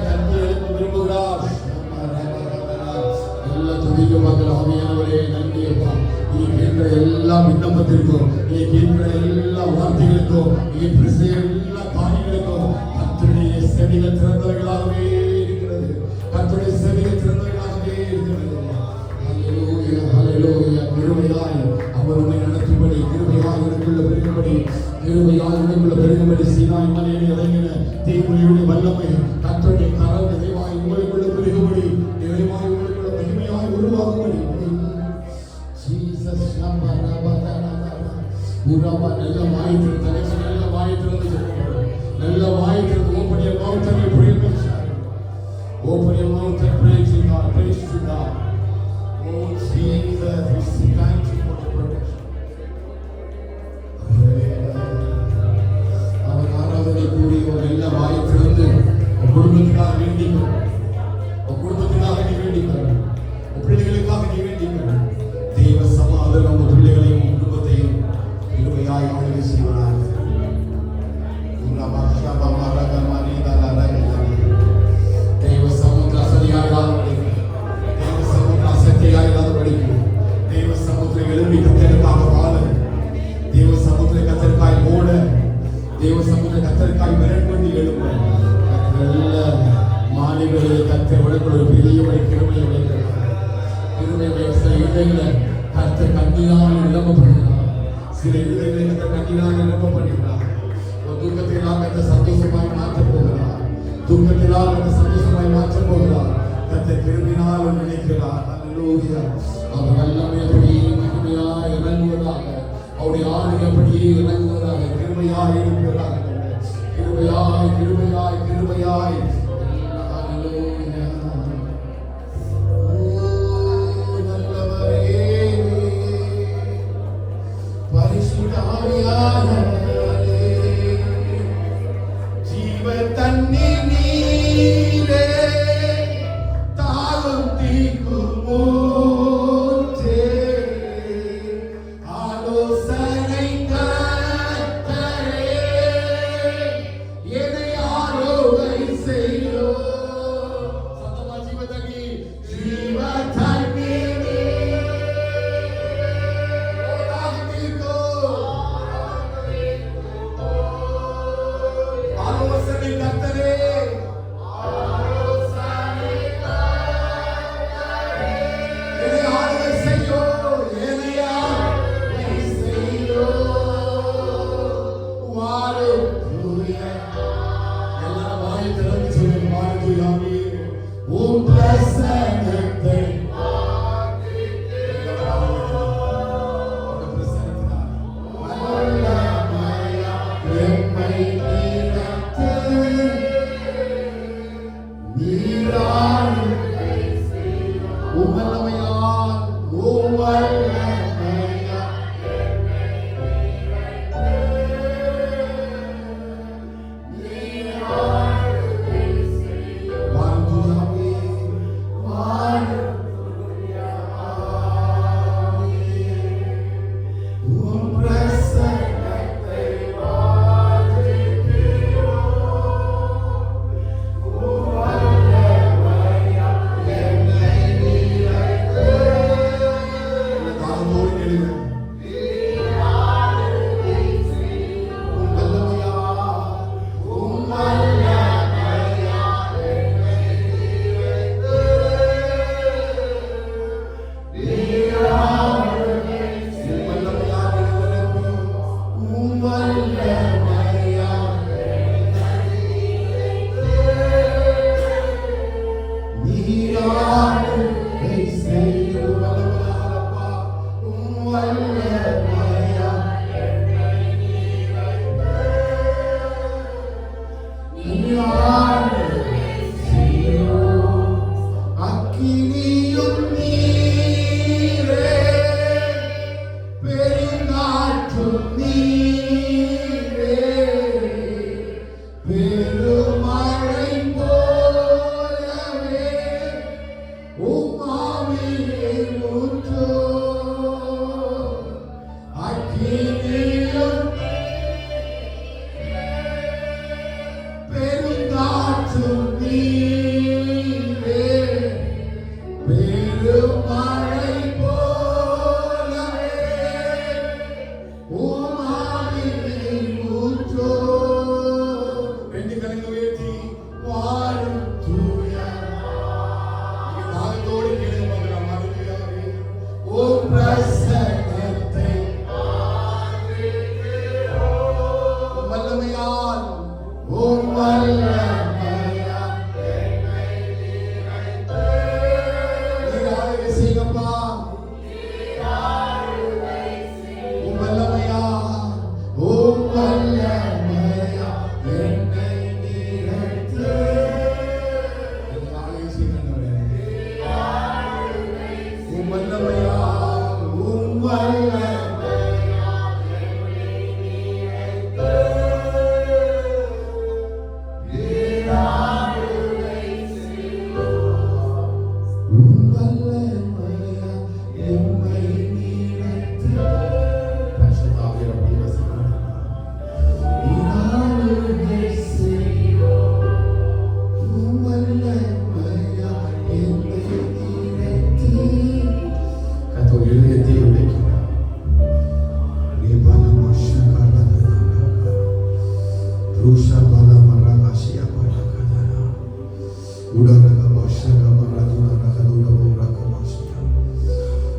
தட்டி எழுப்ப விரும்புகிறார். எல்லா துதிக்க மக்கள் ஆவியானவரே நன்றி அப்பா. நீ கேட்கிற எல்லா விண்ணப்பத்திற்கும், நீ கேட்கிற எல்லா வார்த்தைகளுக்கும், நீ பேசுகிற எல்லா காரியங்களுக்கும் கர்த்தருடைய செவிகள் திறந்தவர்களாகவே இருக்கிறது. கர்த்தருடைய செவிகள் திறந்த கர்த்தருடைய கரம் நிறைவாய் உங்களுக்குள்ள பெருகும்படி, நிறைவாய் உங்களுக்குள்ள மகிமையாய் உருவாகும்படி. ஜீசஸ் நல்ல வாய்ப்பு தனக்கு நல்ல வாய்ப்பு நல்ல வாய்ப்பு. Open your mouth and pray. Open your mouth and praise to God. Praise to God. Oh Jesus, we thank you for the protection. அவர் ஆராதனை கூடி ஒரு நல்ல வாய்ப்பிலிருந்து குடும்பத்துக்காக வேண்டிக்கிறோம், குடும்பத்துக்காக நீ வேண்டிக்கிறோம், பிள்ளைகளுக்காக நீ வேண்டிக்கிறோம். தெய்வ சமாதானம் உங்கள் பிள்ளைகளையும் குடும்பத்தையும் இருமையாய் ஆளுகை செய்வனாக. தெய்வ சமுத்திர அசதியாயிராத படிக்கும், தெய்வ சமுத்திர அசத்தியாயிராத படிக்கும், தெய்வ சமுத்திர எழுப்பி கத்தருக்காக வாழ, தெய்வ சமுத்திர கத்தருக்காய் ஓட, தெய்வ சமுத்திர கத்தருக்காய் மிரண்பண்ணி எழுப்ப, நல்ல மாநிலங்களை கத்த விடக்கூடிய ஒரு பெரிய கிருமையை வைக்கிறார். கிருமை சில இடங்களை கத்த கண்ணினால் நிரப்பப்படுகிறார், சில இடங்களை கத்த கண்ணினால் நிரப்பப்படுகிறார். துக்கத்தினால் கத்த சந்தோஷமாய் மாற்றப் போகிறார், துக்கத்தினால் கத்த சந்தோஷமாய் மாற்றப் போகிறார். கத்த கிருமினால் நினைக்கிறார். அல்லேலூயா. அவர் வல்லமை அப்படியே மகிமையாய் இறங்குவதாக, அவருடைய ஆளுகை அப்படியே இறங்குவதாக, கிருபையாய் இருக்கிறதாக, கிருபையாய் கிருபையாய் கிருபையாய். அல்லேலூயா. நல்லவரே பரிசுத்த ஆவியானவரே, ஜீவ தண்ணீர் நீரே, தாகம் தீர்க்கும் ஊற்றே, ஆலோசனை கர்த்தரே, என்னை ஆரோகை செய்யும். சத்தமா ஜீவ தண்ணீர், ஜீவ தண்ணீர் நீரே, தாகம் தீர்க்கும் ஆலோசனை கர்த்தரே, என்னை ஆளுகை செய்யும், என்னை ஆளுகை செய்யும். ஹalleluya. எல்லாரும் வாயை திறந்து சொல்லுங்க, ஹalleluya. உம் பிரசன்னத்தை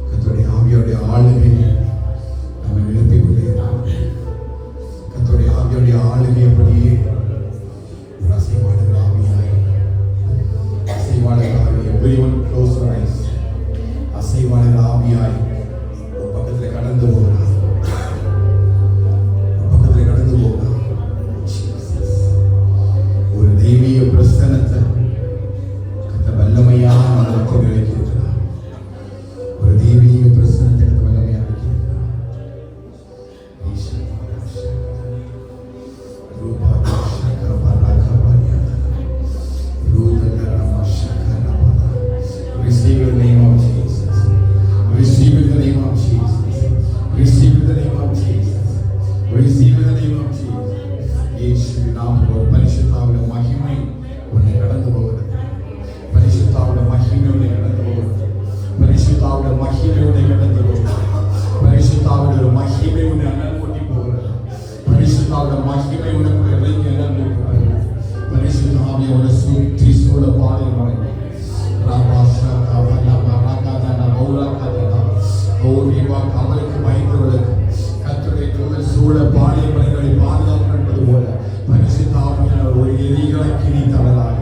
கர்த்தருடைய ஆவியோடைய ஆளுகை நம்ம நிரப்பிக் கொண்டே இருக்கிறோம். கர்த்தருடைய ஆவியோடைய ஆளுகை அப்படியே ஒரு அசைவாடுகிற ஆவியாய் everyone close your eyes. அசைவாடுகிற ஆவியாய் ஒரு பக்கத்தில் கடந்து போகிறார். ஒரு தெய்வீக பிரசன்னத்தை கர்த்தர் வல்லமையாக நமக்கு விளக்கியிருக்கிறார். ஒரு தெய்வீக பிரசன்னத்தை கர்த்தர் வல்லமையாக விளக்கியிருக்கிறார். Receive in the name of Jesus. Receive in the name of Jesus. Receive in the name of Jesus. Receive in the name of Jesus. இயேசுவின் நாமத்தில் பரிசுத்தாவின் மகிமை உன்னை கடந்து போகிறது. பரிசுத்தாவின் மகிமை உன்னை கடந்து போகிறது. பரிசுத்தாவின் மகிமை உன்னை கடந்து போகிறது. பரிசுத்தாவின் மகிமை உன்னை அனல் கொட்டி போகிறது. பரிசுத்தாவின் மகிமை உனக்கு இறங்கி அனல் போகிறது. பரிசுத்தாவியோட சுற்றி சூழ பாதை மறைந்து ராபாஷா காவலா மராகாதா பௌலா காதா ஓரிவா கவலைக்கு பயந்தவர்களுக்கு கர்த்தருடைய தூதர் சூழ பாதை மறைகளை பாதுகாப்பு என்பது போல பரிசுத்தாவியானவர் ஒரு எரிகளை கிணி தளலாய்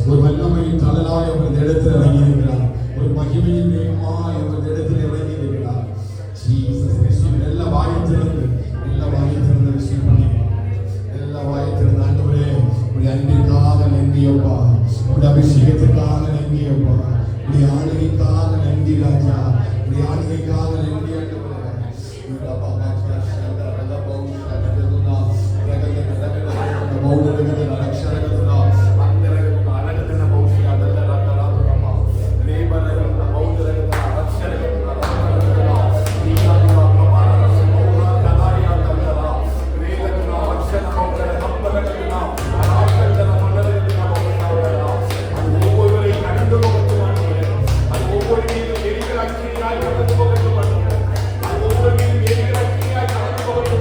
ஒரு வல்லமையின் தளலாய் அவர் இடத்தில் இறங்கி இருக்கிறார். ஒரு மகிமையின் வேகமாய் அவர் இடத்தில் இறங்கி இருக்கிறார். எல்லா வாயத்திலிருந்து ரிசீவ் பண்ணி எல்லா வாயத்திலிருந்து ஆண்டவரே உடைய அன்பிற்காக நன்றியப்பா, உடைய அபிஷேகத்துக்காக நன்றியப்பா, உடைய ஆளுகைக்காக நன்றி ராஜா, உடைய ஆளுகைக்காக நன்றி ஆண்டவரே. ஒவ்வொரு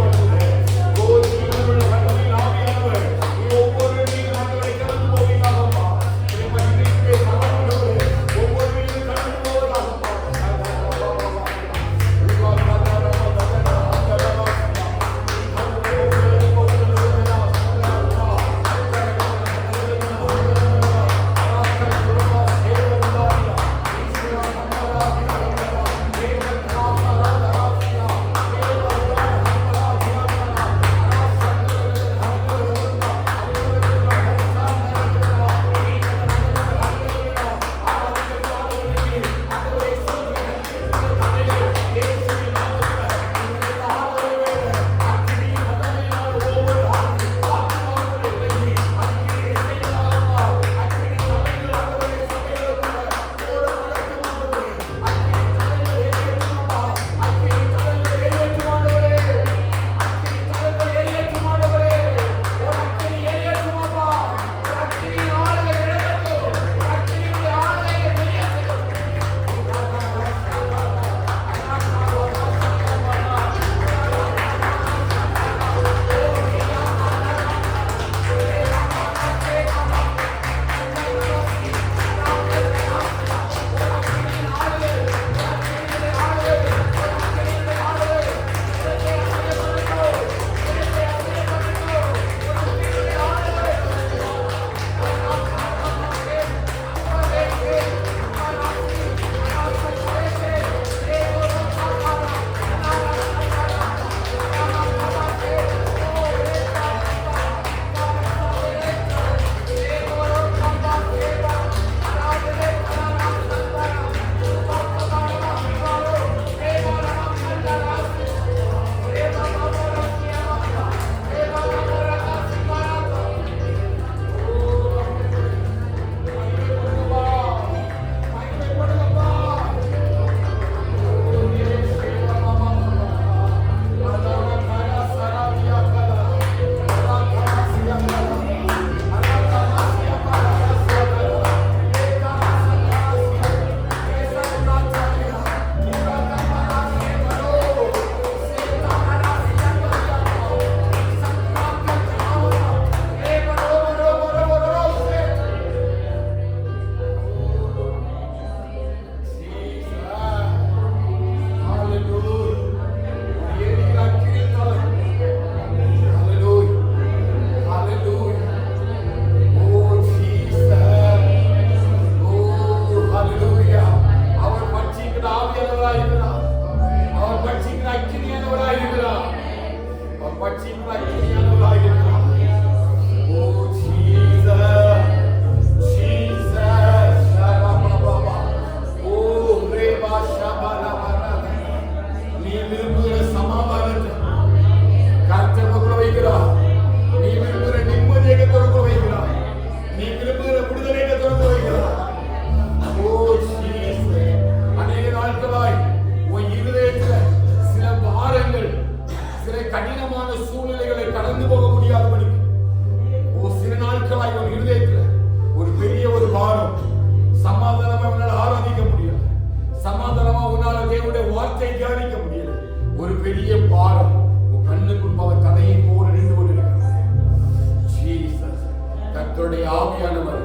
கர்த்தருடைய ஆவியானவர்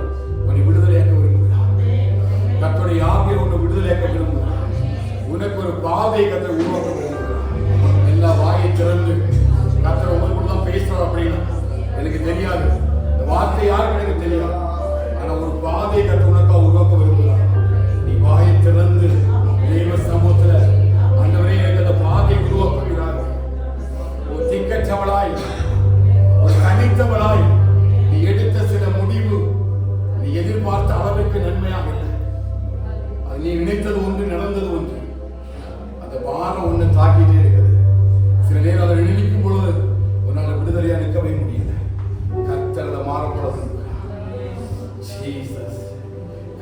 உன்னை விடுதலையாக்க விரும்புகிறார். கர்த்தருடைய ஆவியானவர் உன்னை விடுதலையாக்க விரும்புகிறார். உனக்கு ஒரு பாதை கர்த்தர் உருவாக்க விரும்புகிறார். எல்லா வாயை திறந்து கர்த்தர் உங்களுக்கு தான் பேசுறார் அப்படின்னா எனக்கு தெரியாது, இந்த வார்த்தை யாருக்கு எனக்கு தெரியாது, ஆனா ஒரு பாதை கர்த்தர் உனக்கா உருவாக்க விரும்புகிறார். நீ வாயை திறந்து தெய்வ சமூகத்துல ஆண்டவரே எனக்கு அந்த பாதை உருவாக்குகிறார். ஒரு திக்கற்றவளாய், ஒரு தனித்தவளாய் நீ எடுத்த சில முடிவு நீ எதிர்பார்த்த அளவுக்கு நன்மையாக இல்லை. அது நீ நினைத்தது ஒன்று, நடந்தது ஒன்று. அந்த பாரம் ஒன்று தாக்கிட்டே இருக்கிறது. சில நேரம் அதை நினைக்கும் பொழுது உன்னால் விடுதலையா நிற்கவே முடியல. கர்த்தர் அதை மாறப்பட விரும்புகிறார்.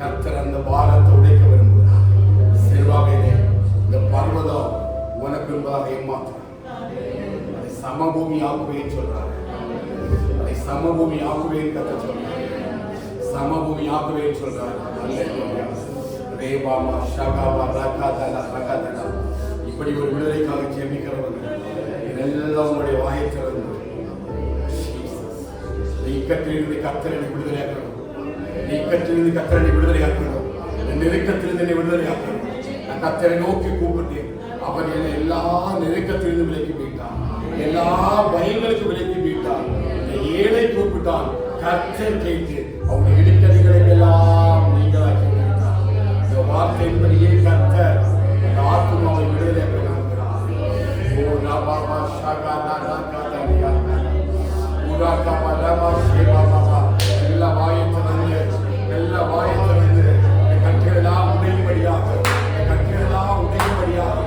கர்த்தர் அந்த பாரத்தை உடைக்க விரும்புகிறார். செல்வாகனே, இந்த பர்வதம் உனக்கு என்பதாக ஏமாற்ற அதை சமபூமி ஆக்குவேன்னு சொல்றாரு. அதை சமபூமி ஆக்குவேன்னு கத்த சொல்றாரு. சமபூமி ஆக்குவேன்னு சொல்றாரு. ரேபாமா ஷகாபா ரகாதலா ரகாதலா, இப்படி ஒரு விடுதலைக்காக ஜெபிக்கிறவர்கள் இதெல்லாம் உங்களுடைய வாயை திறந்து இக்கத்திலிருந்து கர்த்தரை விடுதலையாக்கணும். இக்கத்திலிருந்து கர்த்தரை விடுதலையாக்கணும். நெருக்கத்திலிருந்து என்னை விடுதலையாக்கணும். நான் கர்த்தரை நோக்கி கூப்பிட்டேன். அவர் என்னை எல்லா நெருக்கத்திலிருந்து விலக்கி போயிட்டான். எல்லா பயங்களுக்கு விலக்கி போயிட்டான். ஏழை கூப்பிட்டான். கர்த்தர் கேட்டு அவருடைய இடுக்கடிகளை எல்லாம் நீங்களாக்கி விட்டார். இந்த வார்த்தையின்படியே கர்த்தர் அந்த ஆத்துமாவை விடுதலையாக்க விரும்புகிறார். ஓ ராபா ஷகா ராகா தாரியா உரா கபா ரபா ஷேபா பாபா, எல்லா வாயத்திலிருந்து எல்லா வாயத்திலிருந்து கற்களெல்லாம் உடையும்படியாக, கற்களெல்லாம் உடையும்படியாக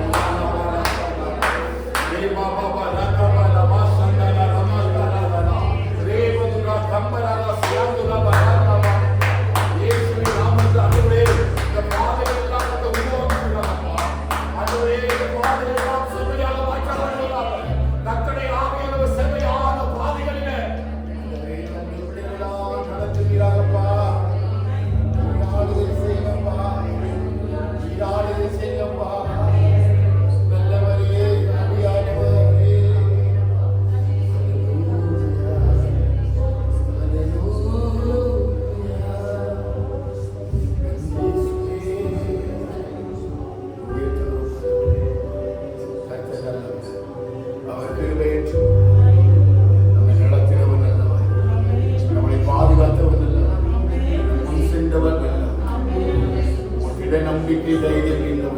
நம்பிக்கை தைரியம்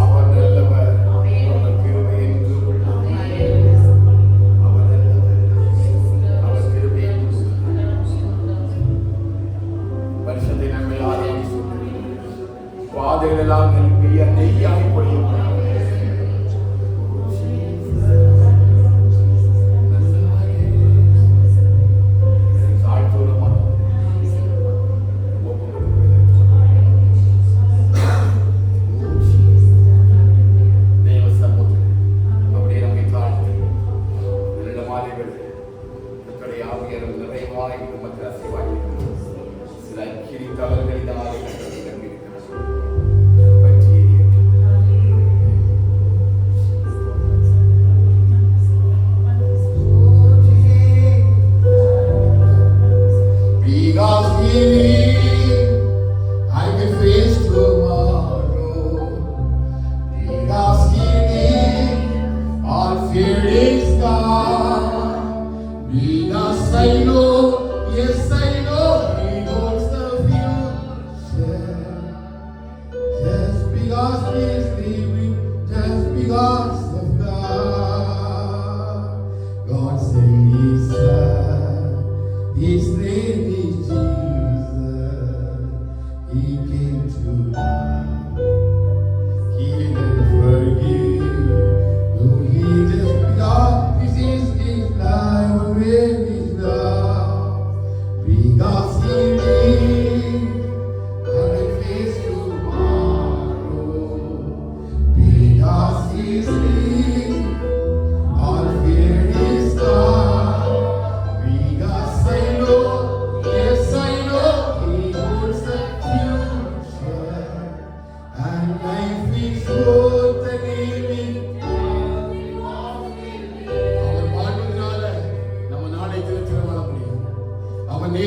அவர் நல்லவர். அவர் கிருபை என்று அவர் நல்லவர். அவர் கிருபை என்று பரிசுத்த நன்மை ஆரம்பி பாதைகள் எல்லாம் நெய்யாய் பொழியும்.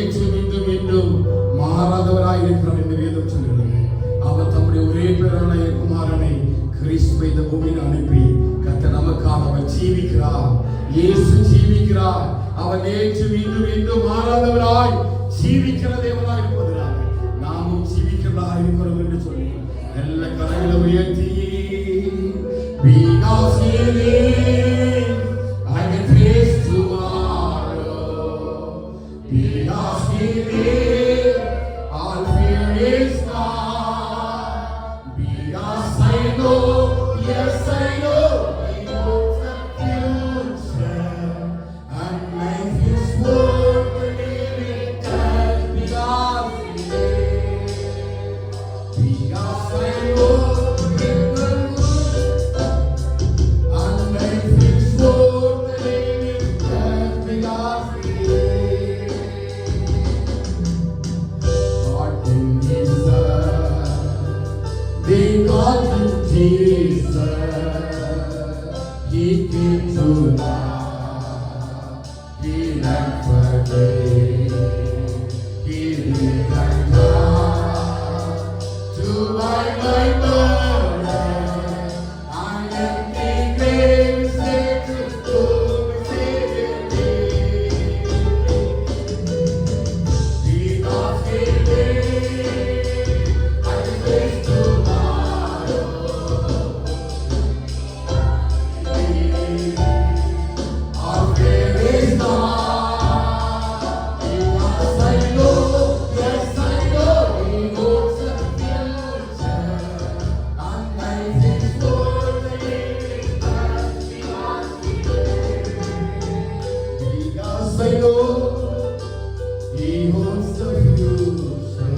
நேற்றும் இன்றும் என்றும் மாறாதவராய் இருக்கிறார் என்று வேதம் சொல்கிறது. அவர் தம்முடைய ஒரே பேரான குமாரனை கிறிஸ்துவை இந்த பூமியில் அனுப்பி கர்த்தர் நமக்காக அவர் ஜீவிக்கிறார். இயேசு ஜீவிக்கிறார். அவர் நேற்றும் இன்றும் என்றும் மாறாதவராய் ஜீவிக்கிற தேவனாய் இருப்பதனால நாமும் ஜீவிக்கிறதா இருக்கிறோம் என்று சொல்லி நல்ல கரங்களை உயர்த்தி because he lives, I can face tomorrow. Because he lives, all fear is gone. Because I know, yes I know, he knows the future, and life is worth living just because he lives. Because I know. They called him Jesus. He came to love. He died for me. He lived and died to buy my burden. I am the grace that to save me. Because he lived, I can face tomorrow. All fear is gone. Because I know, yes I know, he knows the future, and life is worth living just because he lives. Because I know he holds the future,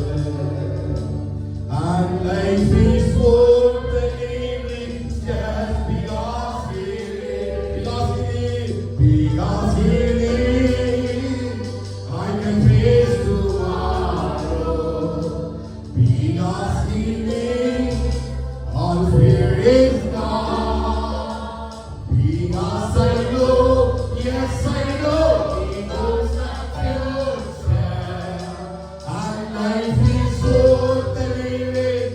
and life is worth living just because he lives. Because he lives, I can face tomorrow. Because he lives, all fear is gone. Because I know, yes I know, he knows the future, and life is worth living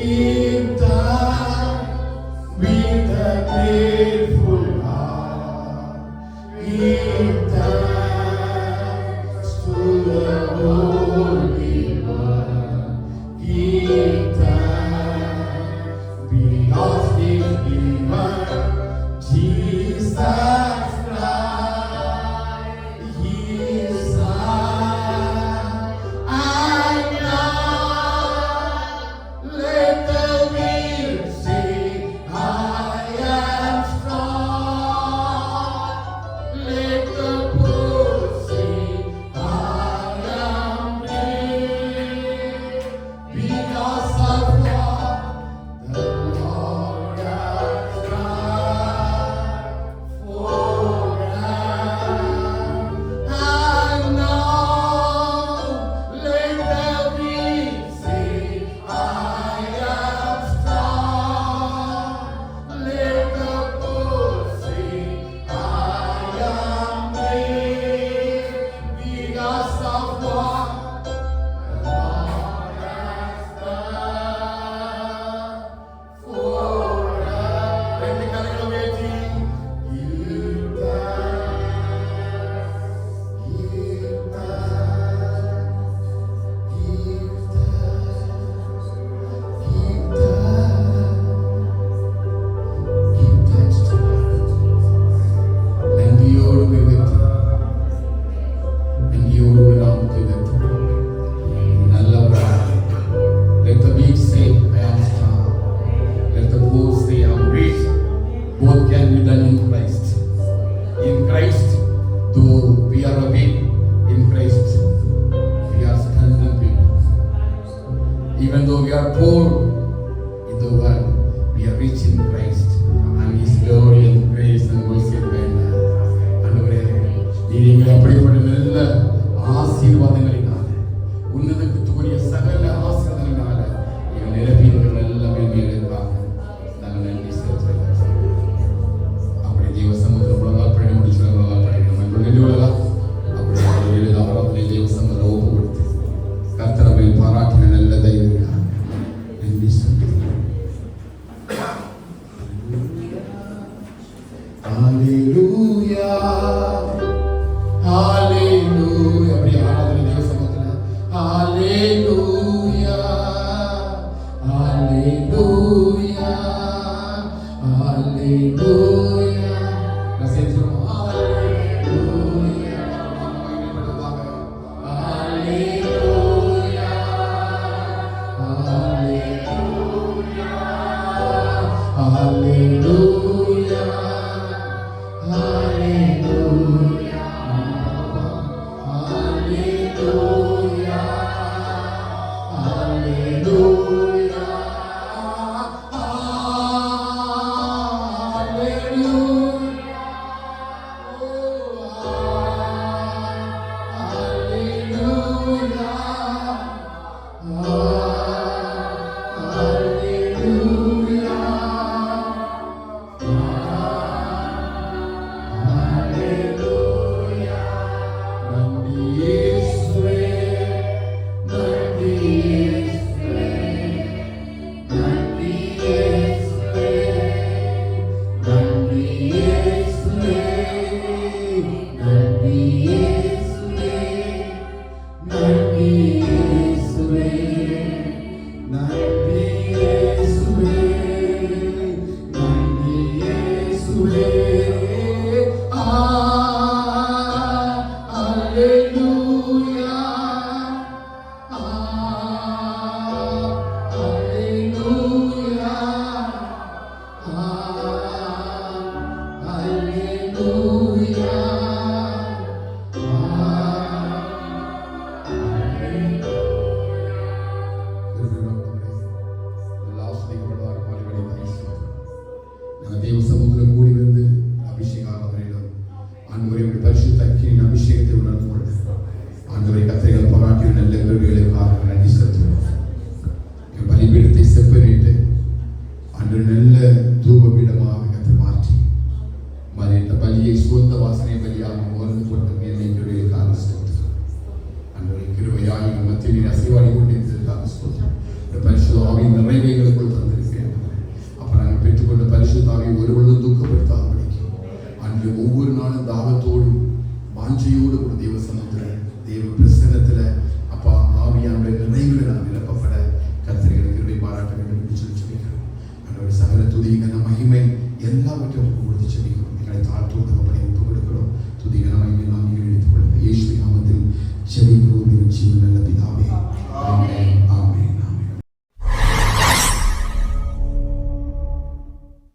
give thanks with a grateful heart. Give thanks to the Holy One. Give thanks because He's given Jesus Christ, His Son. And now let the weak say, I am strong. Let the poor say, I am brave. Because of what the Lord has done for us. And now let the weak say, I am strong. Let the poor say, I am brave. Because of what the Lord has done for us. Let the color waiting. Give thanks, give thanks, give thanks, give thanks to God. நன்றியோடு உயர்த்து, நன்றியோடு நாமத்தை உயர்த்து. நல்லவராக. Let the weak say, I am strong. Let the poor say, I am rich. Both can be done in Christ. In Christ, though we are weak, in Christ we are strengthened people. Even though we are poor in the world, we are rich in Christ and His glory and grace and mercy and kindness. ஆண்டவரே, நீர் எங்களை அப்படிப்பட்ட நல்ல ஆசீர்வாதங்களினால, உன்னதத்துக்குரிய சகல ஆசீர்வாதங்களினால எங்கள் நிரப்பீர்கள் எல்லாமே மேலுக்காக நாங்கள் நன்றி செலுத்துகிறோம். அப்படி தேவ சமூகத்தில் உலகா படி முடிச்சு உலகா படிக்கணும் நன்றி உலகா அப்படி எழுத ஆராதனை தேவ சமூகத்தில் ஒப்பு கொடுத்து கர்த்தரவை பாராட்டின நல்ல தெய்வம் நன்றி செலுத்துகிறோம். Hallelujah, hallelujah. அப்படி ஆராதனை தேவ சமூகத்தில் hallelujah, hallelujah, hallelujah. நான் சேர்ந்து சொல்லுவோம் hallelujah. Hallelujah, hallelujah, hallelujah, hallelujah, hallelujah, hallelujah, தேவ சமூகத்தில் கூடி வந்து அபிஷேகம் ஆகவரையிலும் ஆண்டவரை பரிசுத்த அக்கினியின் அபிஷேகத்தை உணர்ந்து கொண்டு ஆண்டவரை கத்திரைகள் பாராட்டிய நல்ல கிருபைகளுக்காக நன்றி செலுத்துகிறோம். என் பலிபீடத்தை செப்பரேட்டு அன்று நல்ல தூப பீடமாக கத்தை மாற்றி மறைத்த பலியை சுகந்த வாசனை பலியாக மோர்ந்து கொண்டு மேலே கிருபைகளுக்காக செலுத்துகிறோம். அன்றைய கிருபையாக எங்கள் மத்தியில் அசைவாடி கொண்டிருந்ததுக்காக செலுத்துகிறோம். பரிசுத்த பரிசுத்தாவின் நிறைவை எங்களுக்குள் தந்திருக்கிறேன். அப்ப நாங்கள் பெற்றுக்கொண்ட பரிசுத்தாவை ஒருவரும் துக்கப்படுத்தாத படிக்கும் அன்று ஒவ்வொரு நாளும் தாகத்தோடு வாஞ்சையோடு கூட தேவ சமுத்திர தேவ பிரசன்னத்தில்